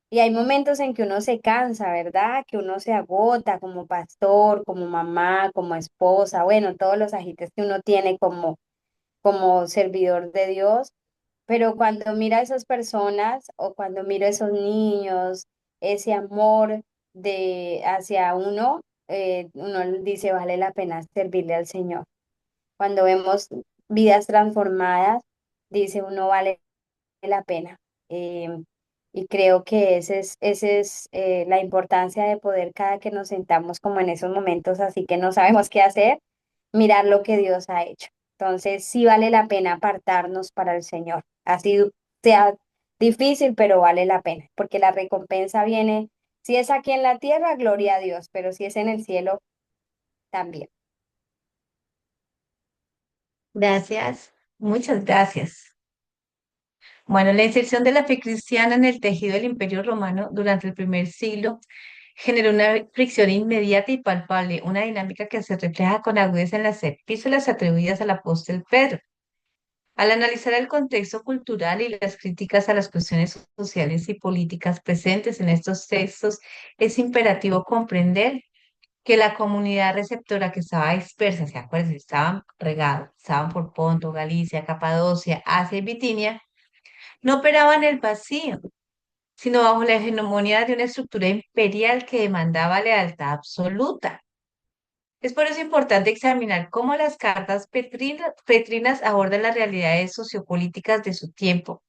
Y hay momentos en que uno se cansa, ¿verdad? Que uno se agota como pastor, como mamá, como esposa, bueno, todos los ajites que uno tiene como servidor de Dios. Pero cuando mira a esas personas o cuando miro a esos niños, ese amor de hacia uno, uno dice vale la pena servirle al Señor. Cuando vemos vidas transformadas, dice uno vale la pena. Eh, y creo que ese es la importancia de poder cada que nos sentamos como en esos momentos así que no sabemos qué hacer, mirar lo que Dios ha hecho. Entonces sí vale la pena apartarnos para el Señor. Así sea difícil, pero vale la pena, porque la recompensa viene, si es aquí en la tierra, gloria a Dios, pero si es en el cielo, también. Gracias, muchas gracias. Bueno, la inserción de la fe cristiana en el tejido del Imperio Romano durante el primer siglo generó una fricción inmediata y palpable, una dinámica que se refleja con agudeza en las epístolas atribuidas al apóstol Pedro. Al analizar el contexto cultural y las críticas a las cuestiones sociales y políticas presentes en estos textos, es imperativo comprender que la comunidad receptora que estaba dispersa, ¿se acuerdan? Estaban regados, estaban por Ponto, Galicia, Capadocia, Asia y Bitinia, no operaba en el vacío, sino bajo la hegemonía de una estructura imperial que demandaba lealtad absoluta. Es por eso importante examinar cómo las cartas petrinas abordan las realidades sociopolíticas de su tiempo,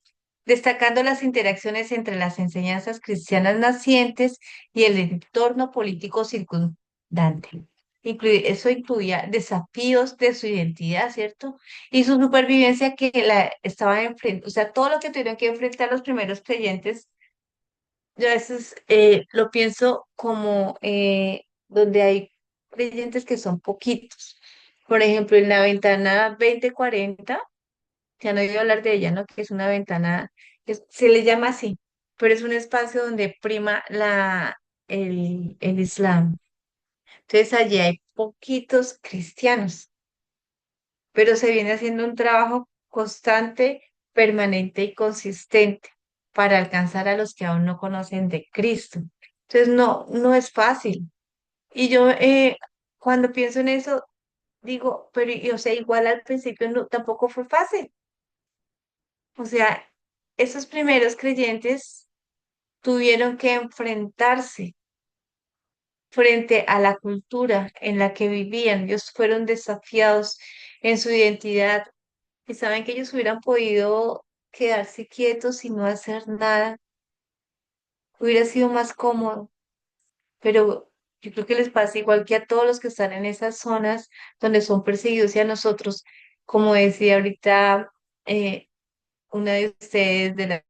destacando las interacciones entre las enseñanzas cristianas nacientes y el entorno político circundante. Eso incluía desafíos de su identidad, ¿cierto? Y su supervivencia que la estaba enfrentando, o sea, todo lo que tuvieron que enfrentar los primeros creyentes, yo a veces lo pienso como donde hay creyentes que son poquitos. Por ejemplo, en la ventana 2040 ya no he oído hablar de ella, ¿no? Que es una ventana, se le llama así, pero es un espacio donde prima el Islam. Entonces allí hay poquitos cristianos, pero se viene haciendo un trabajo constante, permanente y consistente para alcanzar a los que aún no conocen de Cristo. Entonces no es fácil. Y yo cuando pienso en eso, digo, pero o sea, igual al principio no, tampoco fue fácil. O sea, esos primeros creyentes tuvieron que enfrentarse frente a la cultura en la que vivían. Ellos fueron desafiados en su identidad y saben que ellos hubieran podido quedarse quietos y no hacer nada. Hubiera sido más cómodo, pero yo creo que les pasa igual que a todos los que están en esas zonas donde son perseguidos y a nosotros, como decía ahorita una de ustedes de la